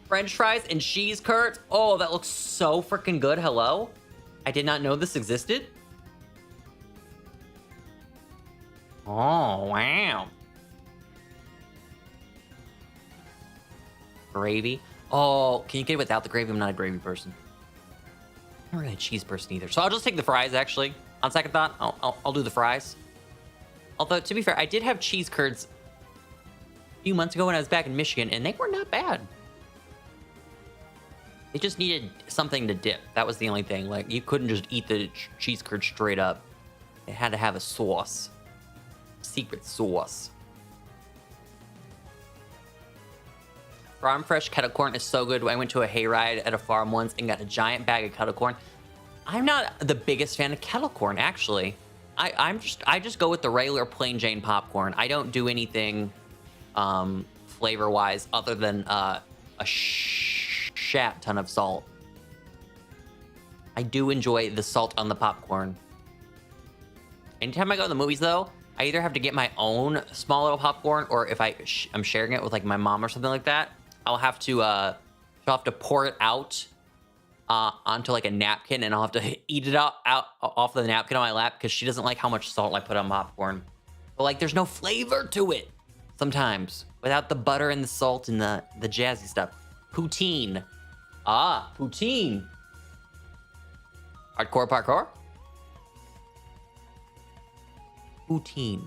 French fries and cheese curds. Oh, that looks so freaking good. Hello? I did not know this existed. Oh, wow. Gravy. Oh, can you get it without the gravy? I'm not a gravy person. I'm not really a cheese person either. So I'll just take the fries, actually. On second thought, I'll do the fries. Although, to be fair, I did have cheese curds a few months ago when I was back in Michigan, and they were not bad. They just needed something to dip. That was the only thing. Like, you couldn't just eat the cheese curd straight up. It had to have a sauce. Secret sauce. Farm fresh kettle corn is so good. I went to a hayride at a farm once and got a giant bag of kettle corn. I'm not the biggest fan of kettle corn, actually. I just go with the regular plain Jane popcorn. I don't do anything flavor wise other than a shat ton of salt. I do enjoy the salt on the popcorn. Anytime I go to the movies, though, I either have to get my own small little popcorn, or if I'm sharing it with like my mom or something like that, I'll have to pour it out onto like a napkin, and I'll have to eat it out off the napkin on my lap because she doesn't like how much salt I put on popcorn. But like, there's no flavor to it sometimes without the butter and the salt and the jazzy stuff. Poutine. Poutine. Hardcore parkour. Poutine.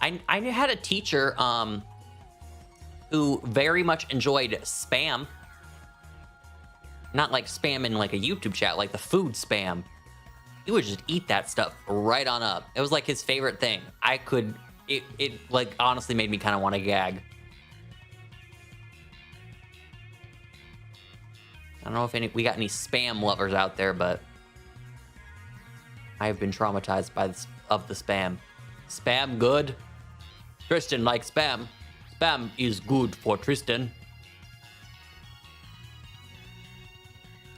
I had a teacher who very much enjoyed spam. Not like spam in like a YouTube chat, like the food spam. He would just eat that stuff right on up. It was like his favorite thing. It like honestly made me kind of want to gag. I don't know if we got any spam lovers out there, but I have been traumatized of the spam. Spam good? Tristan likes spam. Spam is good for Tristan.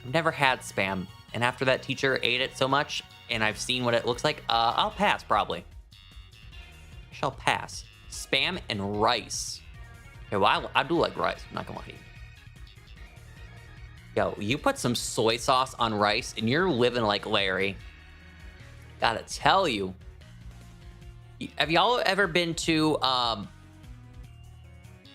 I've never had spam, and after that teacher ate it so much, and I've seen what it looks like, I'll pass probably. I shall pass. Spam and rice. Okay, well, I do like rice, I'm not gonna lie to you. Yo, you put some soy sauce on rice, and you're living like Larry. Gotta tell you. Have y'all ever been to,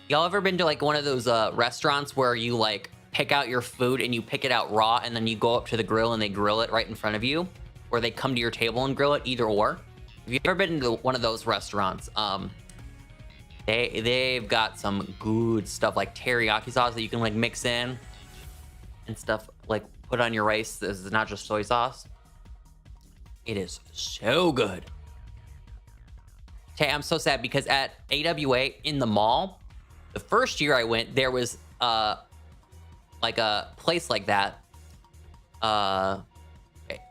like one of those restaurants where you like pick out your food and you pick it out raw, and then you go up to the grill and they grill it right in front of you, or they come to your table and grill it, either or? Have you ever been to one of those restaurants? They've got some good stuff like teriyaki sauce that you can like mix in and stuff, like put on your rice. This is not just soy sauce. It is so good. Okay, I'm so sad because at AWA in the mall, the first year I went, there was like a place like that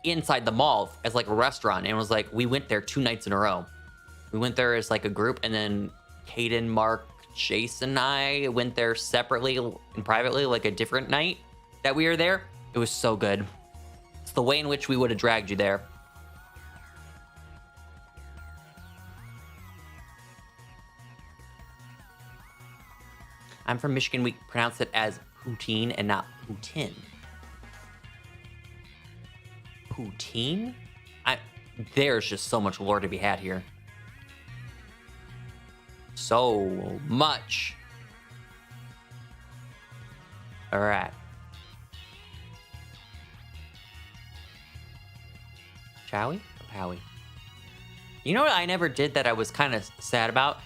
inside the mall as like a restaurant, and it was like we went there 2 nights in a row. We went there as like a group, and then Caden, Mark, Jason, and I went there separately and privately, like a different night that we were there. It was so good. It's the way in which we would have dragged you there. I'm from Michigan. We pronounce it as poutine and not poutine. Poutine? There's just so much lore to be had here. So much. All right. Chowie? Powie. You know what I never did that I was kind of sad about?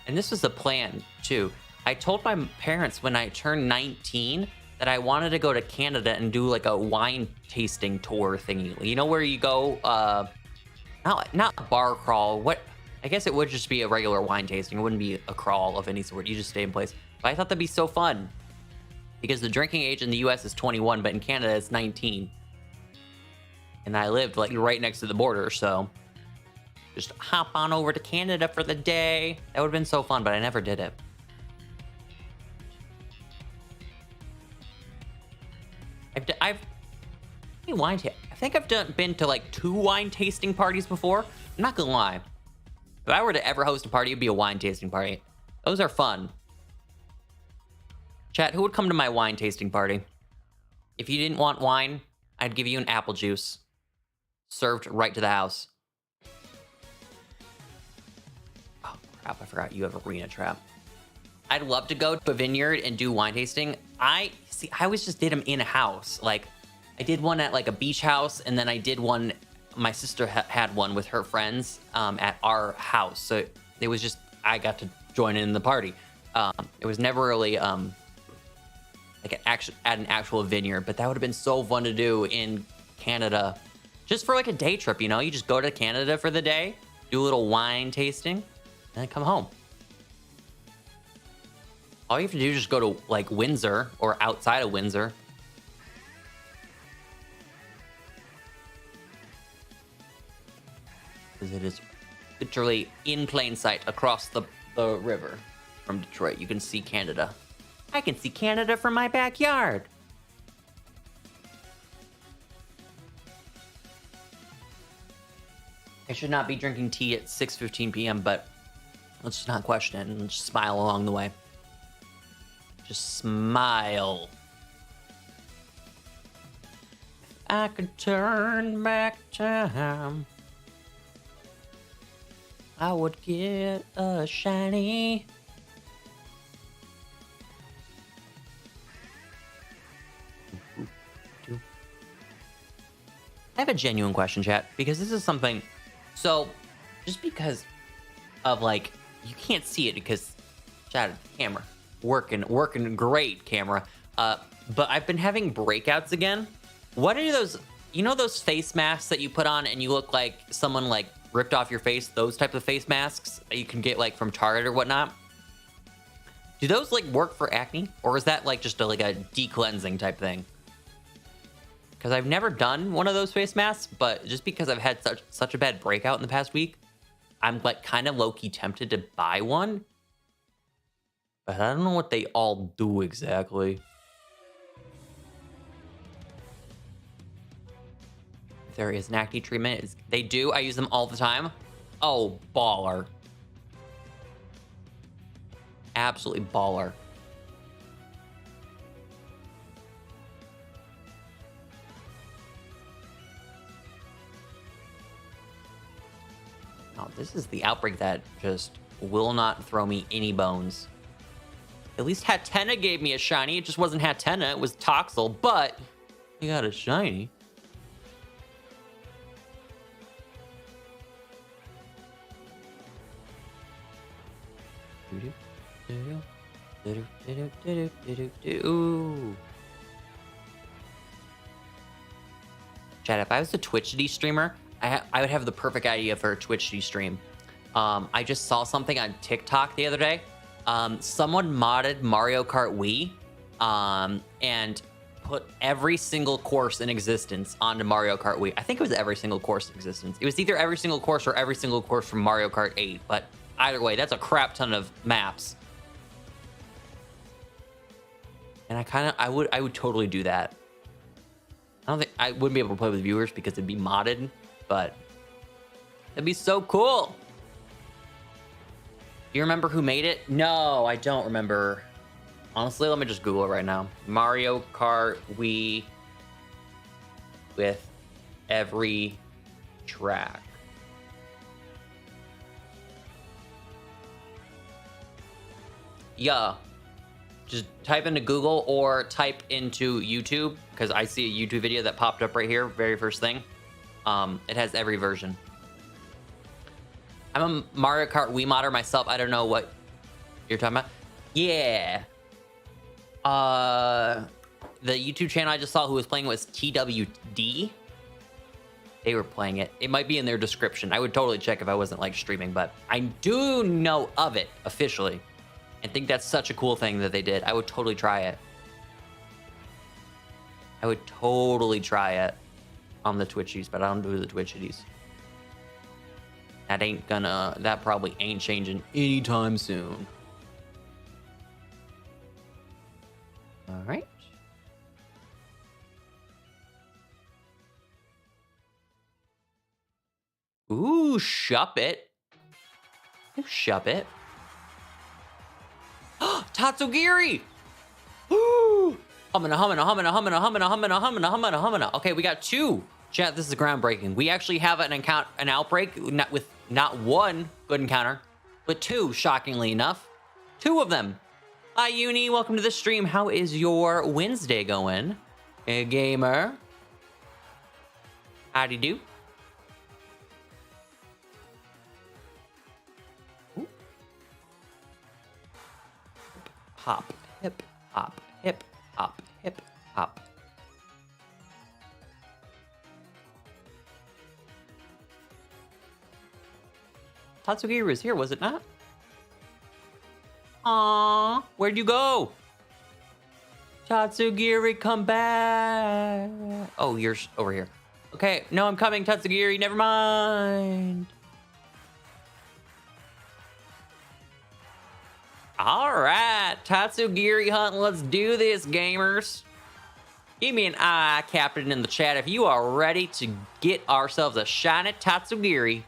And this was a plan, too. I told my parents when I turned 19 that I wanted to go to Canada and do like a wine tasting tour thingy. You know, where you go, not a bar crawl. I guess it would just be a regular wine tasting. It wouldn't be a crawl of any sort. You just stay in place. But I thought that'd be so fun because the drinking age in the US is 21, but in Canada it's 19. And I lived like right next to the border, so just hop on over to Canada for the day. That would have been so fun, but I never did it. I think I've been to like 2 wine tasting parties before. I'm not gonna lie. If I were to ever host a party, it'd be a wine tasting party. Those are fun. Chat, who would come to my wine tasting party? If you didn't want wine, I'd give you an apple juice. Served right to the house. Oh, crap. I forgot you have arena trap. I'd love to go to a vineyard and do wine tasting. I always just did them in a house. Like, I did one at like a beach house, and then I did one, my sister had one with her friends at our house. So it was just, I got to join in the party. It was never really like at an actual vineyard, but that would have been so fun to do in Canada. Just for like a day trip, you know? You just go to Canada for the day, do a little wine tasting, and then come home. All you have to do is just go to like Windsor or outside of Windsor. because it is literally in plain sight across the river from Detroit. You can see Canada. I can see Canada from my backyard. I should not be drinking tea at 6:15 p.m., but let's just not question it and just smile along the way. Just smile. If I could turn back time, I would get a shiny. I have a genuine question, chat, because this is something. So, just because of like, you can't see it because, chat, camera, working great, camera. But I've been having breakouts again. What are those? You know those face masks that you put on and you look like someone like ripped off your face? Those type of face masks that you can get like from Target or whatnot. Do those like work for acne, or is that like just like a de-cleansing type thing? Because I've never done one of those face masks, but just because I've had such a bad breakout in the past week, I'm like kind of low-key tempted to buy one. But I don't know what they all do exactly. If there is an acne treatment, they do. I use them all the time. Oh, baller. Absolutely baller. Oh, this is the outbreak that just will not throw me any bones. At least Hatena gave me a shiny. It just wasn't Hatena, it was Toxel, but I got a shiny. Ooh. Chat, if I was a Twitch streamer, I would have the perfect idea for a Twitch stream. I just saw something on TikTok the other day. Someone modded Mario Kart Wii and put every single course in existence onto Mario Kart Wii. I think it was every single course in existence. It was either every single course or every single course from Mario Kart 8. But either way, that's a crap ton of maps. And I would totally do that. I don't think I wouldn't be able to play with viewers because it'd be modded. But it'd be so cool. Do you remember who made it? No, I don't remember. Honestly, let me just Google it right now. Mario Kart Wii with every track. Yeah. Just type into Google or type into YouTube, because I see a YouTube video that popped up right here, very first thing. It has every version. I'm a Mario Kart Wii modder myself. I don't know what you're talking about. Yeah. The YouTube channel I just saw who was playing was TWD. They were playing it. It might be in their description. I would totally check if I wasn't like streaming, but I do know of it officially and think that's such a cool thing that they did. I would totally try it. I would totally try it on the Twitchies, but I don't do the Twitchies. That probably ain't changing anytime soon. All right. Ooh, shop it. Ooh, shop it. Tatsugiri! Ooh! Hummina. Okay, we got two. Chat, this is groundbreaking. We actually have an outbreak with not one good encounter, but two, shockingly enough. Two of them. Hi, Uni. Welcome to the stream. How is your Wednesday going? Hey, gamer. Howdy do. Ooh. Hop, hip, hop, hip, hop, hip, hop. Tatsugiri was here, was it not? Aww, where'd you go? Tatsugiri, come back. Oh, you're over here. Okay, no, I'm coming, Tatsugiri, never mind. All right, Tatsugiri hunt. Let's do this, gamers. Give me an eye, Captain, in the chat if you are ready to get ourselves a shiny Tatsugiri.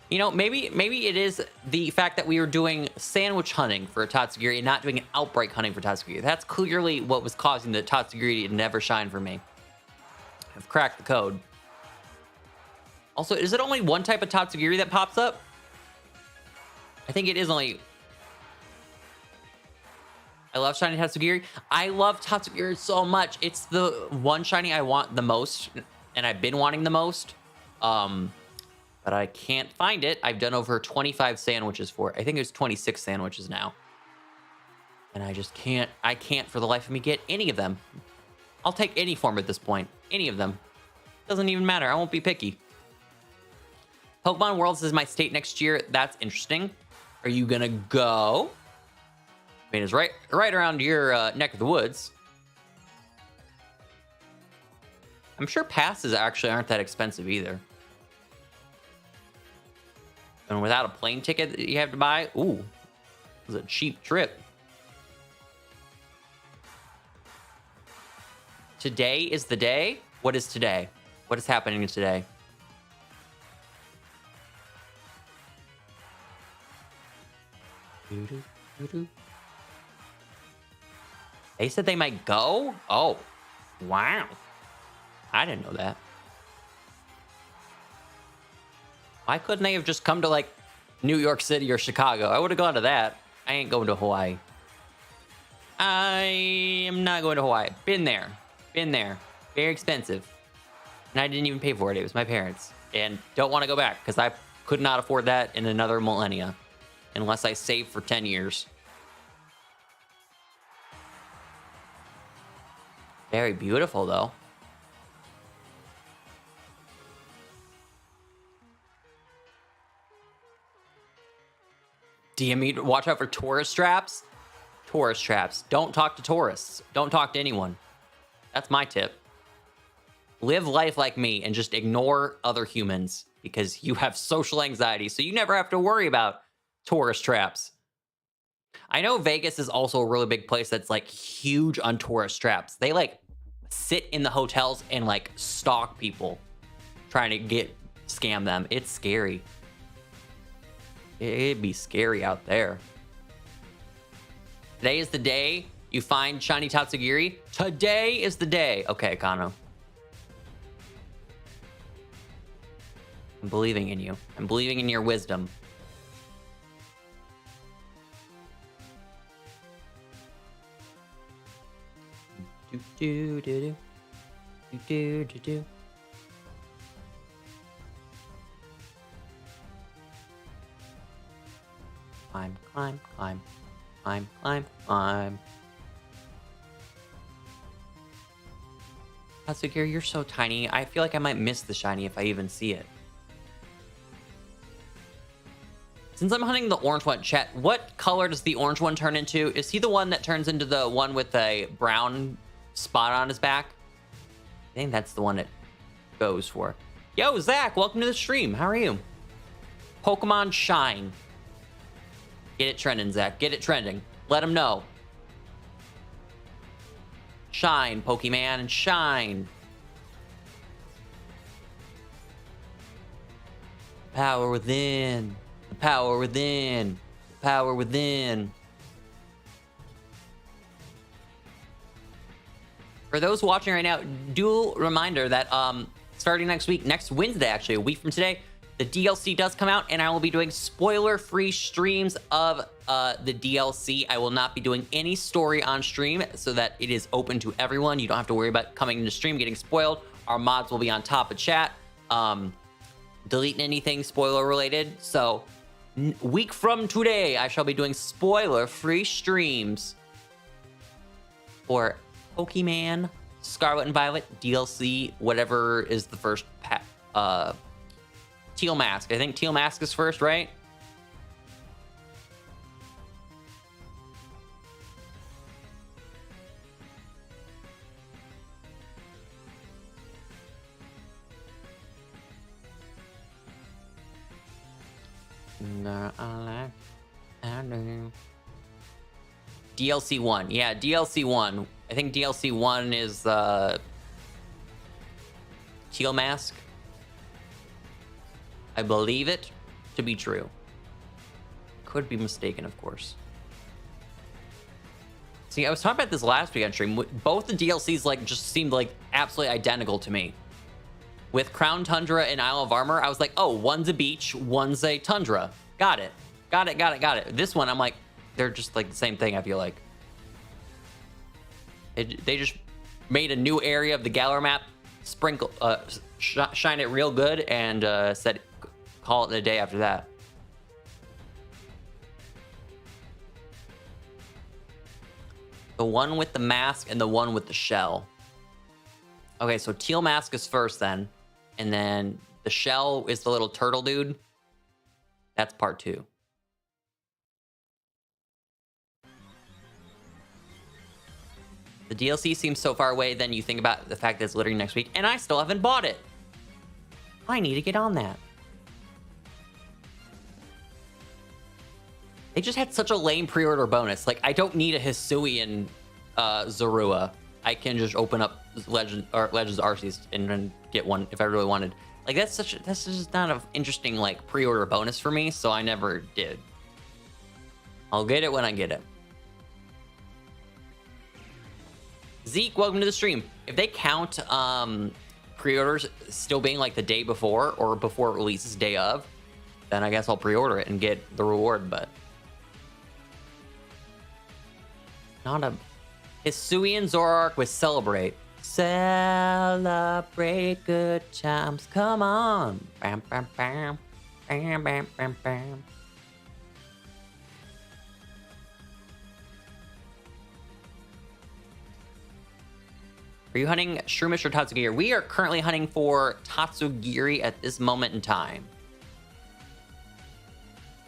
You know, maybe it is the fact that we were doing sandwich hunting for a Tatsugiri and not doing an outbreak hunting for Tatsugiri. That's clearly what was causing the Tatsugiri to never shine for me. I've cracked the code. Also, is it only one type of Tatsugiri that pops up? I think it is only... I love shiny Tatsugiri. I love Tatsugiri so much. It's the one shiny I want the most, and I've been wanting the most. But I can't find it. I've done over 25 sandwiches for it. I think there's 26 sandwiches now. And I just can't, I can't for the life of me get any of them. I'll take any form at this point. Any of them. Doesn't even matter. I won't be picky. Pokemon Worlds is my state next year. That's interesting. Are you gonna go? I mean, it's right around your neck of the woods. I'm sure passes actually aren't that expensive either. And without a plane ticket that you have to buy, ooh, it was a cheap trip. Today is the day? What is today? What is happening today? They said they might go? Oh, wow. I didn't know that. Why couldn't they have just come to, like, New York City or Chicago? I would have gone to that. I ain't going to Hawaii. I am not going to Hawaii. Been there. Been there. Very expensive. And I didn't even pay for it. It was my parents. And don't want to go back because I could not afford that in another millennia. Unless I save for 10 years. Very beautiful, though. DM, watch out for tourist traps. Tourist traps. Don't talk to tourists. Don't talk to anyone. That's my tip. Live life like me and just ignore other humans because you have social anxiety, so you never have to worry about tourist traps. I know Vegas is also a really big place that's like huge on tourist traps. They like sit in the hotels and like stalk people trying to scam them. It's scary. It'd be scary out there. Today is the day you find shiny Tatsugiri. Today is the day. Okay, Kano. I'm believing in you. I'm believing in your wisdom. Do do do do do do do. Climb, climb, climb, climb, climb, climb. Tatsugiri, you're so tiny. I feel like I might miss the shiny if I even see it. Since I'm hunting the orange one, chat, what color does the orange one turn into? Is he the one that turns into the one with a brown spot on his back? I think that's the one it goes for. Yo, Zach, welcome to the stream. How are you? Pokemon Shine. Get it trending, Zach. Get it trending. Let him know. Shine, Pokemon, shine. Power within. The power within. The power within. For those watching right now, do reminder that starting next week, next Wednesday, actually, a week from today, the DLC does come out, and I will be doing spoiler-free streams of the DLC. I will not be doing any story on stream so that it is open to everyone. You don't have to worry about coming into stream, getting spoiled. Our mods will be on top of chat, deleting anything spoiler-related. So, week from today, I shall be doing spoiler-free streams for Pokemon Scarlet and Violet DLC, whatever is the first Teal Mask. I think Teal Mask is first, right? DLC 1. Yeah, DLC 1. I think DLC 1 is Teal Mask. I believe it to be true. Could be mistaken, of course. See, I was talking about this last week on stream. Both the DLCs like just seemed like absolutely identical to me. With Crown Tundra and Isle of Armor, I was like, oh, one's a beach, one's a tundra. Got it. Got it. This one, I'm like, they're just like the same thing, I feel like. They just made a new area of the Galar map, shine it real good, and said, call it a day after that. The one with the mask and the one with the shell. Okay, so Teal Mask is first then. And then the shell is the little turtle dude. That's part 2. The DLC seems so far away, then you think about the fact that it's literally next week, and I still haven't bought it. I need to get on that. They just had such a lame pre-order bonus. Like, I don't need a Hisuian Zorua. I can just open up Legends Arceus and get one if I really wanted. Like, that's just not an interesting like pre-order bonus for me, so I never did. I'll get it when I get it. Zeke, welcome to the stream. If they count pre-orders still being like the day before or before it releases day of, then I guess I'll pre-order it and get the reward, but not a Hisuian Zoroark with Celebrate. Celebrate good times. Come on. Bam, bam, bam. Bam, bam, bam, bam. Are you hunting Shroomish or Tatsugiri? We are currently hunting for Tatsugiri at this moment in time.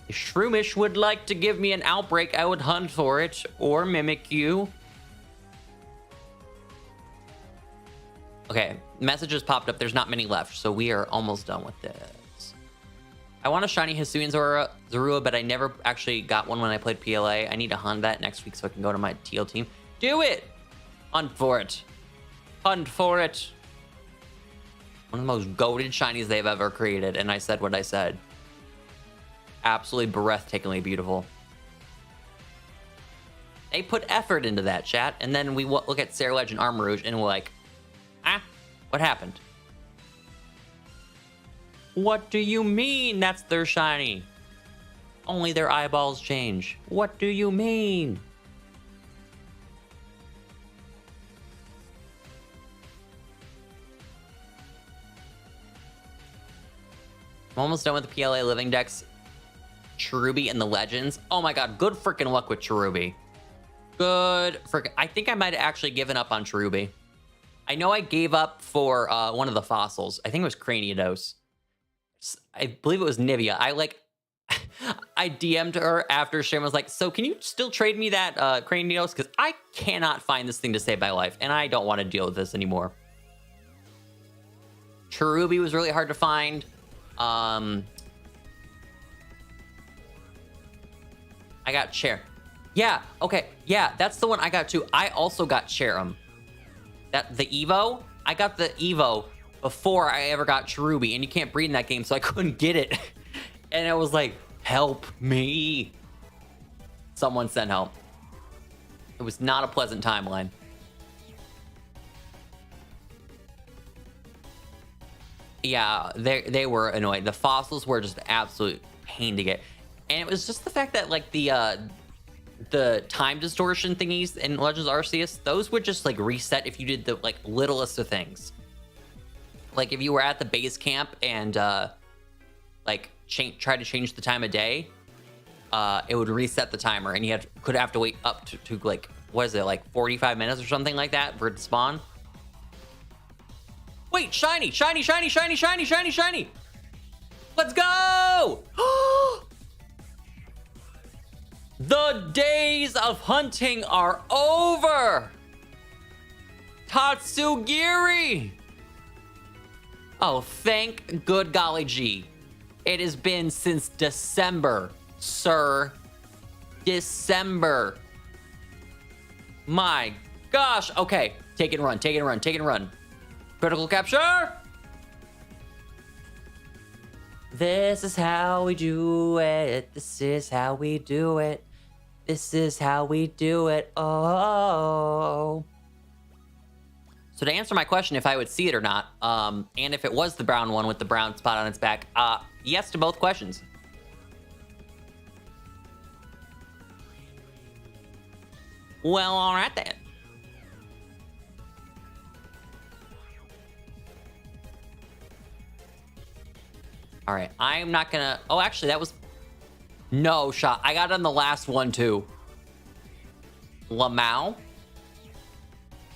If Shroomish would like to give me an outbreak, I would hunt for it or mimic you. Okay, messages popped up. There's not many left, so we are almost done with this. I want a shiny Hisuian Zorua, but I never actually got one when I played PLA. I need to hunt that next week so I can go to my teal team. Do it! Hunt for it. Hunt for it. One of the most goated shinies they've ever created, and I said what I said. Absolutely breathtakingly beautiful. They put effort into that, chat, and then we look at Sarah Legend Armor Rouge, and we're like, what happened? What do you mean that's their shiny? Only their eyeballs change. What do you mean? I'm almost done with the PLA living decks. Cherubi and the Legends. Oh my god, good freaking luck with Cherubi. Good freaking... I think I might have actually given up on Cherubi. I know I gave up for one of the fossils. I think it was Cranidos. I believe it was Nivea. I DM'd her after stream. I was like, so can you still trade me that Cranidos? Because I cannot find this thing to save my life, and I don't want to deal with this anymore. Cherubi was really hard to find. I got Chair. Yeah, okay. Yeah, that's the one I got too. I also got Cherum. The Evo? I got the Evo before I ever got Cherubi, and you can't breed in that game, so I couldn't get it. And I was like, help me. Someone sent help. It was not a pleasant timeline. Yeah, they were annoying. The fossils were just an absolute pain to get. And it was just the fact that like the time distortion thingies in Legends Arceus, those would just like reset if you did the like littlest of things. Like if you were at the base camp and like try to change the time of day, it would reset the timer, and you could have to wait up to like, what is it, like 45 minutes or something like that for it to spawn. Wait, shiny, shiny, shiny, shiny, shiny, shiny, shiny. Let's go! The days of hunting are over! Tatsugiri! Oh, thank good golly gee. It has been since December, sir. December. My gosh. Okay. Take it and run. Take it and run. Take it and run. Critical capture. This is how we do it. This is how we do it. This is how we do it. Oh. So to answer my question, if I would see it or not, and if it was the brown one with the brown spot on its back, yes to both questions. Well, all right then. All right, I'm not gonna... Oh, actually, that was... No shot. I got on the last one, too. Lamau,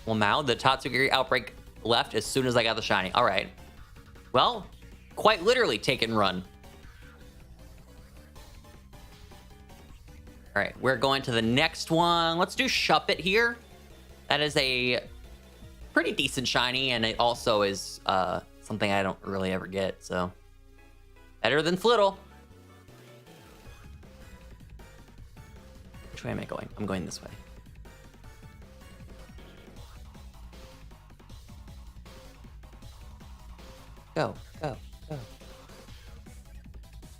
the Tatsugiri outbreak left as soon as I got the shiny. All right. Well, quite literally take it and run. All right, we're going to the next one. Let's do Shuppet here. That is a pretty decent shiny, and it also is something I don't really ever get, so... Better than Flittle. Which way am I going? I'm going this way. Go, go, go.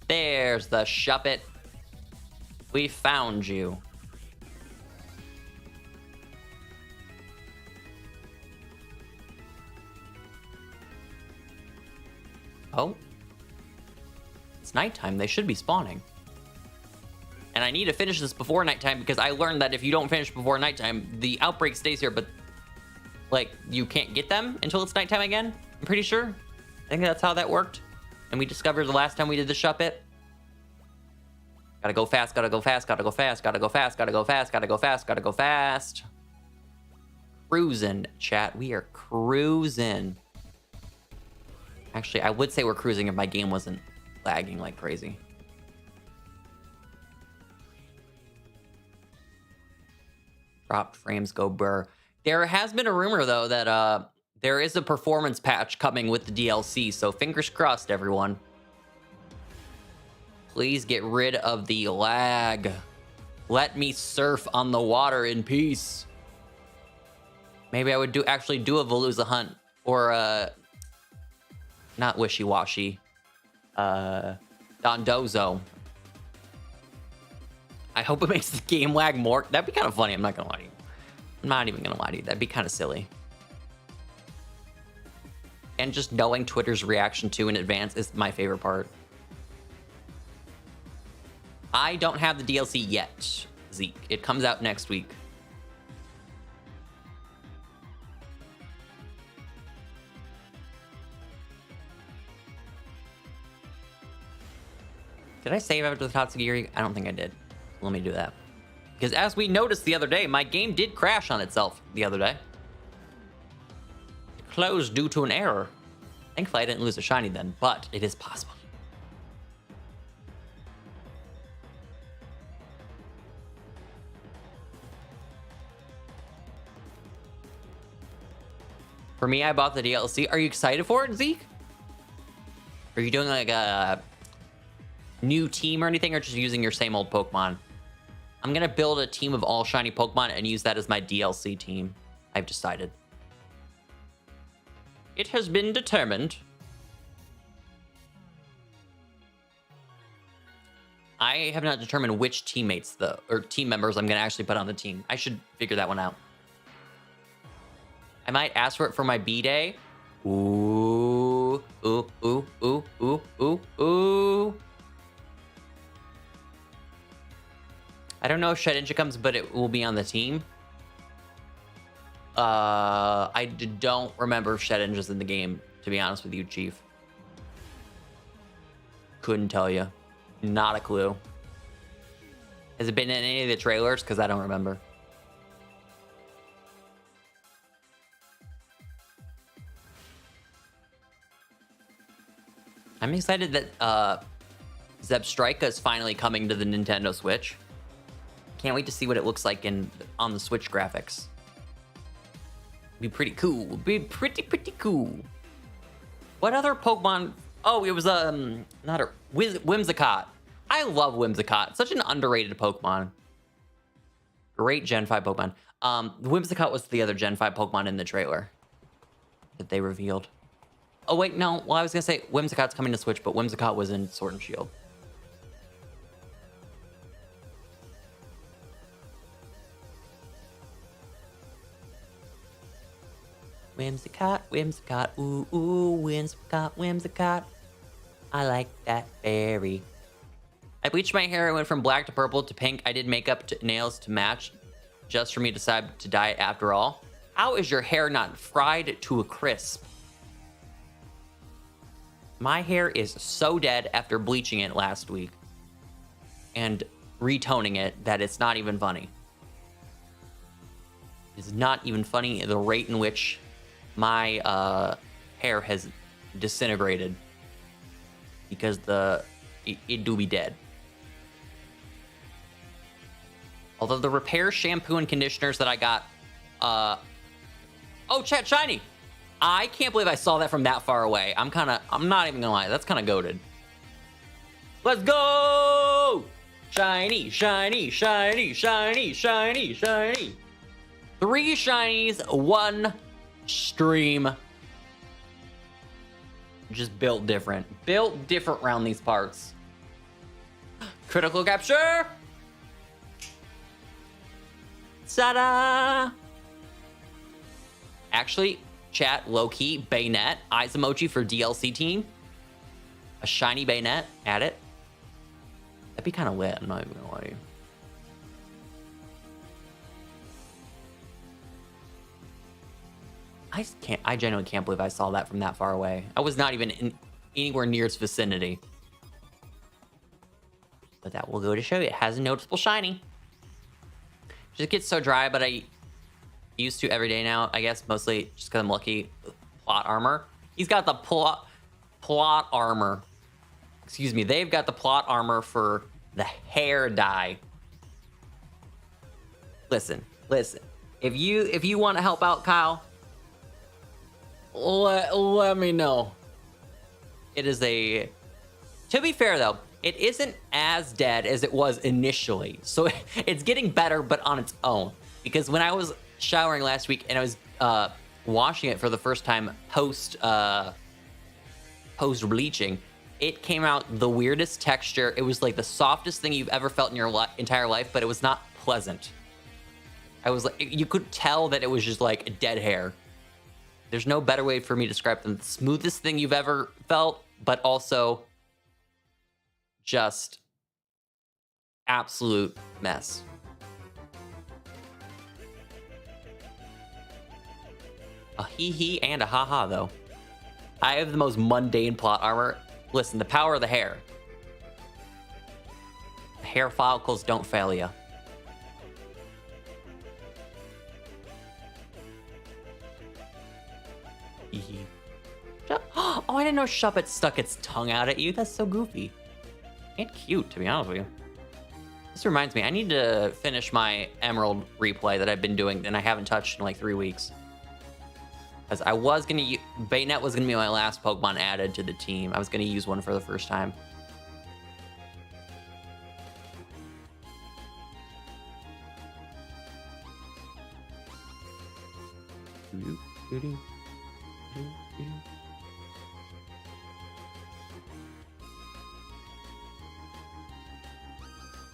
There's the Shuppet. We found you. Oh. It's nighttime. They should be spawning. And I need to finish this before nighttime because I learned that if you don't finish before nighttime, the outbreak stays here, but like you can't get them until it's nighttime again. I'm pretty sure. I think that's how that worked. And we discovered the last time we did the Shuppet. Gotta go fast, gotta go fast, gotta go fast, gotta go fast, gotta go fast, gotta go fast, gotta go fast. Cruising, chat. We are cruising. Actually, I would say we're cruising if my game wasn't lagging like crazy. Dropped frames go burr. There has been a rumor, though, that there is a performance patch coming with the DLC, so fingers crossed, everyone. Please get rid of the lag. Let me surf on the water in peace. Maybe I would actually do a Veluza hunt, or not Wishy-Washy. Dondozo. I hope it makes the game lag more. That'd be kind of funny. I'm not gonna lie to you. I'm not even gonna lie to you. That'd be kind of silly. And just knowing Twitter's reaction to in advance is my favorite part. I don't have the DLC yet, Zeke. It comes out next week. Did I save after the Tatsugiri? I don't think I did. Let me do that. Because as we noticed the other day, my game did crash on itself the other day. It closed due to an error. Thankfully, I didn't lose a shiny then, but it is possible. For me, I bought the DLC. Are you excited for it, Zeke? Are you doing like a new team or anything, or just using your same old Pokemon? I'm gonna build a team of all shiny Pokemon and use that as my DLC team. I've decided. It has been determined. I have not determined which teammates or team members I'm gonna actually put on the team. I should figure that one out. I might ask for it for my B-Day. Ooh, ooh, ooh, ooh, ooh, ooh, ooh. I don't know if Shedinja comes, but it will be on the team. I don't remember if Shedinja's in the game, to be honest with you, Chief. Couldn't tell you. Not a clue. Has it been in any of the trailers? Because I don't remember. I'm excited that Zebstrika is finally coming to the Nintendo Switch. Can't wait to see what it looks like on the Switch graphics. Be pretty cool. Be pretty cool. What other Pokemon? Oh, it was not a Whimsicott. I love Whimsicott. Such an underrated Pokemon. Great Gen 5 Pokemon. Whimsicott was the other Gen 5 Pokemon in the trailer that they revealed. Oh, wait, no. Well, I was going to say Whimsicott's coming to Switch, but Whimsicott was in Sword and Shield. Whimsicott, Whimsicott, ooh, ooh, Whimsicott, Whimsicott. I like that berry. I bleached my hair. I went from black to purple to pink. I did makeup to nails to match just for me to decide to dye it after all. How is your hair not fried to a crisp? My hair is so dead after bleaching it last week and retoning it that it's not even funny. It's not even funny the rate in which my hair has disintegrated because it do be dead. Although the repair shampoo and conditioners that I got, oh, chat shiny. I can't believe I saw that from that far away. I'm not even gonna lie, that's kind of goated. Let's go! Shiny, shiny, shiny, shiny, shiny, shiny. 3 shinies, 1 stream. Just built different. Built different around these parts. Critical capture! Ta-da! Actually, chat, low-key, Bayonet, eyes emoji for DLC team. A shiny Bayonet, add it. That'd be kind of lit, I'm not even gonna lie to you. I genuinely can't believe I saw that from that far away. I was not even anywhere near its vicinity. But that will go to show you, it has a noticeable shiny. Just gets so dry, but I used to every day now, I guess, mostly just because I'm lucky. Plot armor. He's got the plot armor. Excuse me, they've got the plot armor for the hair dye. Listen. If you want to help out Kyle, let me know. It is a... To be fair, though, it isn't as dead as it was initially. So it's getting better, but on its own. Because when I was showering last week and I was washing it for the first time post bleaching, it came out the weirdest texture. It was like the softest thing you've ever felt in your entire life, but it was not pleasant. I was like, you could tell that it was just like dead hair. There's no better way for me to describe them. The smoothest thing you've ever felt, but also just absolute mess. A hee-hee and a ha-ha, though. I have the most mundane plot armor. Listen, the power of the hair. The hair follicles don't fail you. Oh, I didn't know Shuppet stuck its tongue out at you. That's so goofy. And cute, to be honest with you. This reminds me, I need to finish my Emerald replay that I've been doing and I haven't touched in like 3 weeks. Because I was going to... Bayonet was going to be my last Pokemon added to the team. I was going to use one for the first time.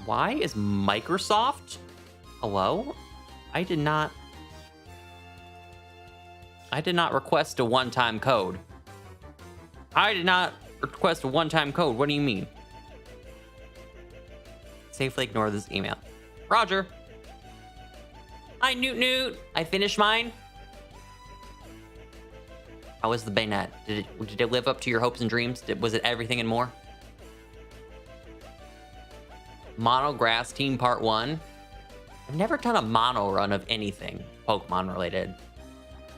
Why is Microsoft? Hello? I did not request a one-time code. I did not request a one-time code. What do you mean? Safely ignore this email. Roger. Hi, Newt Newt. I finished mine. How was the Bayonet? Did it live up to your hopes and dreams? Was it everything and more? Mono Grass Team Part 1. I've never done a mono run of anything Pokemon related.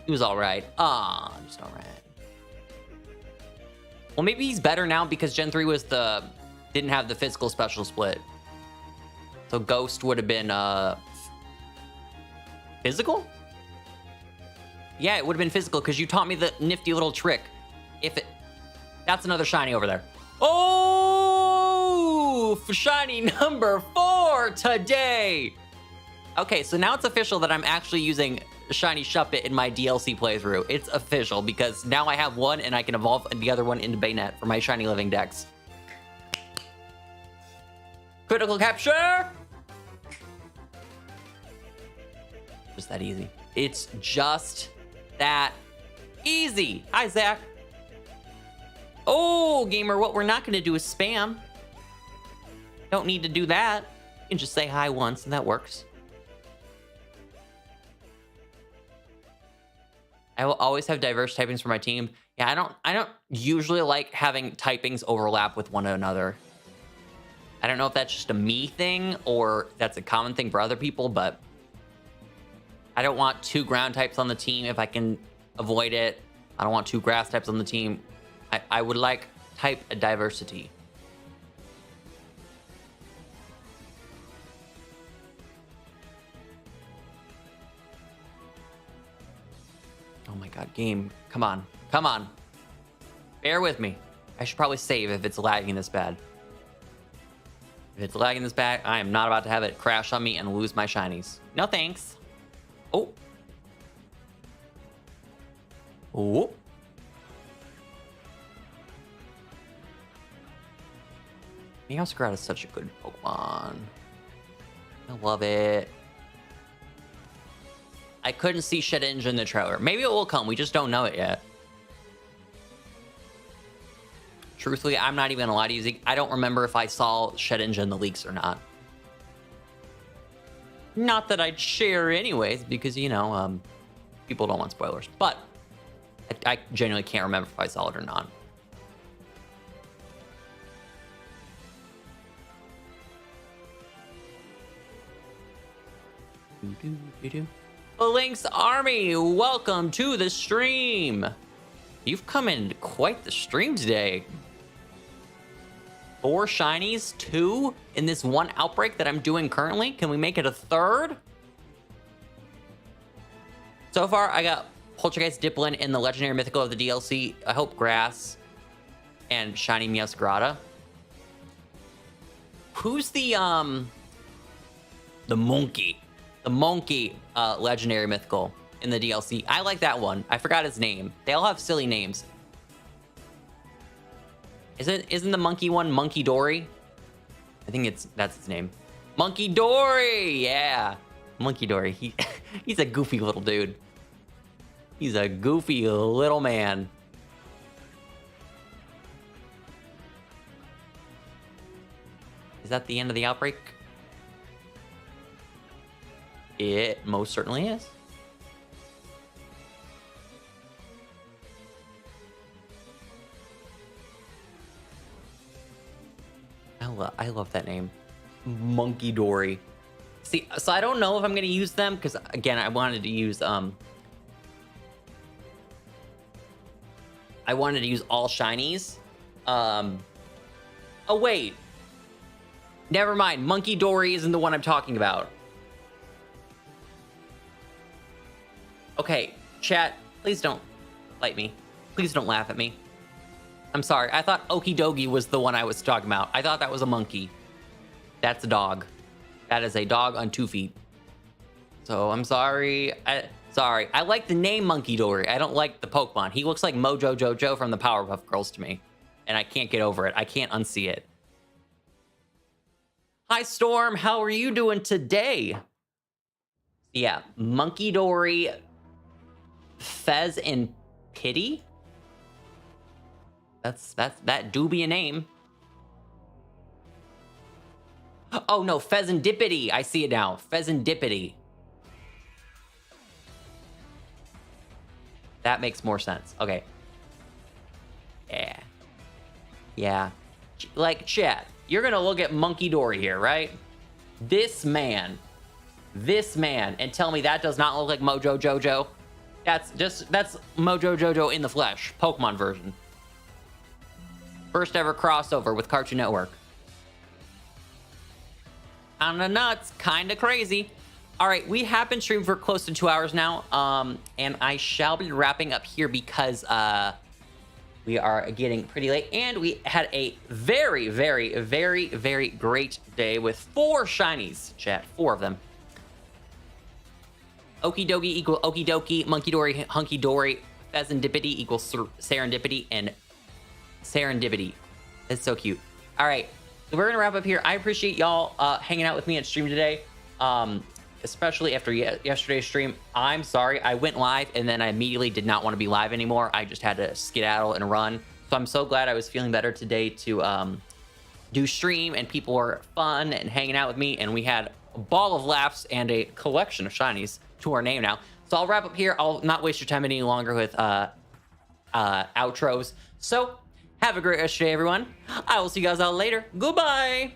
He was alright. Just alright. Well, maybe he's better now because Gen 3 was didn't have the physical special split. So Ghost would have been physical? Yeah, it would have been physical because you taught me the nifty little trick. That's another shiny over there. Oh, for shiny number 4 today. Okay, so now it's official that I'm actually using Shiny Shuppet in my DLC playthrough. It's official because now I have one and I can evolve the other one into Bayonet for my Shiny Living Dex. Critical capture! Just that easy. It's just that easy. Hi, Zach. Oh, gamer, what we're not going to do is spam. Don't need to do that. You can just say hi once and that works. I will always have diverse typings for my team. Yeah, I don't usually like having typings overlap with one another. I don't know if that's just a me thing or that's a common thing for other people, but I don't want 2 ground types on the team if I can avoid it. I don't want 2 grass types on the team. I would like type diversity. Oh my god, game. Come on. Come on. Bear with me. I should probably save if it's lagging this bad. If it's lagging this bad, I am not about to have it crash on me and lose my shinies. No thanks. Oh. Oh. Meowscarlet is such a good Pokemon. I love it. I couldn't see Shedinja in the trailer. Maybe it will come. We just don't know it yet. Truthfully, I'm not even allowed to use it. I don't remember if I saw Shedinja in the leaks or not. Not that I'd share anyways, because, you know, people don't want spoilers. But I genuinely can't remember if I saw it or not. Link's Army, welcome to the stream. You've come in quite the stream today. 4 shinies, 2 in this one outbreak that I'm doing currently. Can we make it a 3rd? So far, I got Poltergeist Dipplin in the Legendary Mythical of the DLC. I hope Grass and Shiny Meowscarlet. Who's the monkey? The monkey Legendary Mythical in the DLC. I like that one. I forgot his name. They all have silly names. Isn't the monkey one Monkey Dory? I think that's his name. Monkey Dory! Yeah. Monkey Dory. He's a goofy little dude. He's a goofy little man. Is that the end of the outbreak? It most certainly is. I love that name. Monkey Dory. See, so I don't know if I'm going to use them because, again, I wanted to use all shinies. Oh, wait. Never mind. Monkey Dory isn't the one I'm talking about. Okay, chat, please don't fight me. Please don't laugh at me. I'm sorry. I thought Okidogi was the one I was talking about. I thought that was a monkey. That's a dog. That is a dog on 2 feet. So I'm sorry. Sorry. I like the name Monkey Dory. I don't like the Pokemon. He looks like Mojo Jojo from the Powerpuff Girls to me. And I can't get over it. I can't unsee it. Hi, Storm. How are you doing today? Yeah, Monkey Dory, Fez, and Pity. That do be a name. Oh no, Pheasantipity. I see it now. Pheasantipity. That makes more sense. Okay. Yeah. Yeah. Like, chat, you're gonna look at Monkey Dory here, right? This man, and tell me that does not look like Mojo Jojo. That's Mojo Jojo in the flesh, Pokemon version. First ever crossover with Cartoon Network. Kinda nuts, kinda crazy. All right, we have been streaming for close to 2 hours now, and I shall be wrapping up here because we are getting pretty late, and we had a very, very, very, very great day with 4 shinies, chat, 4 of them. Okie dokie equal okie dokie. Monkey dory, hunky dory. Pheasantipity equals serendipity. And serendipity. It's so cute. All right. So we're going to wrap up here. I appreciate y'all hanging out with me at stream today. Especially after yesterday's stream. I'm sorry. I went live and then I immediately did not want to be live anymore. I just had to skedaddle and run. So I'm so glad I was feeling better today to do stream, and people were fun and hanging out with me, and we had a ball of laughs and a collection of shinies to our name now. So I'll wrap up here. I'll not waste your time any longer with outros. So have a great rest of your day, everyone. I will see you guys all later. Goodbye.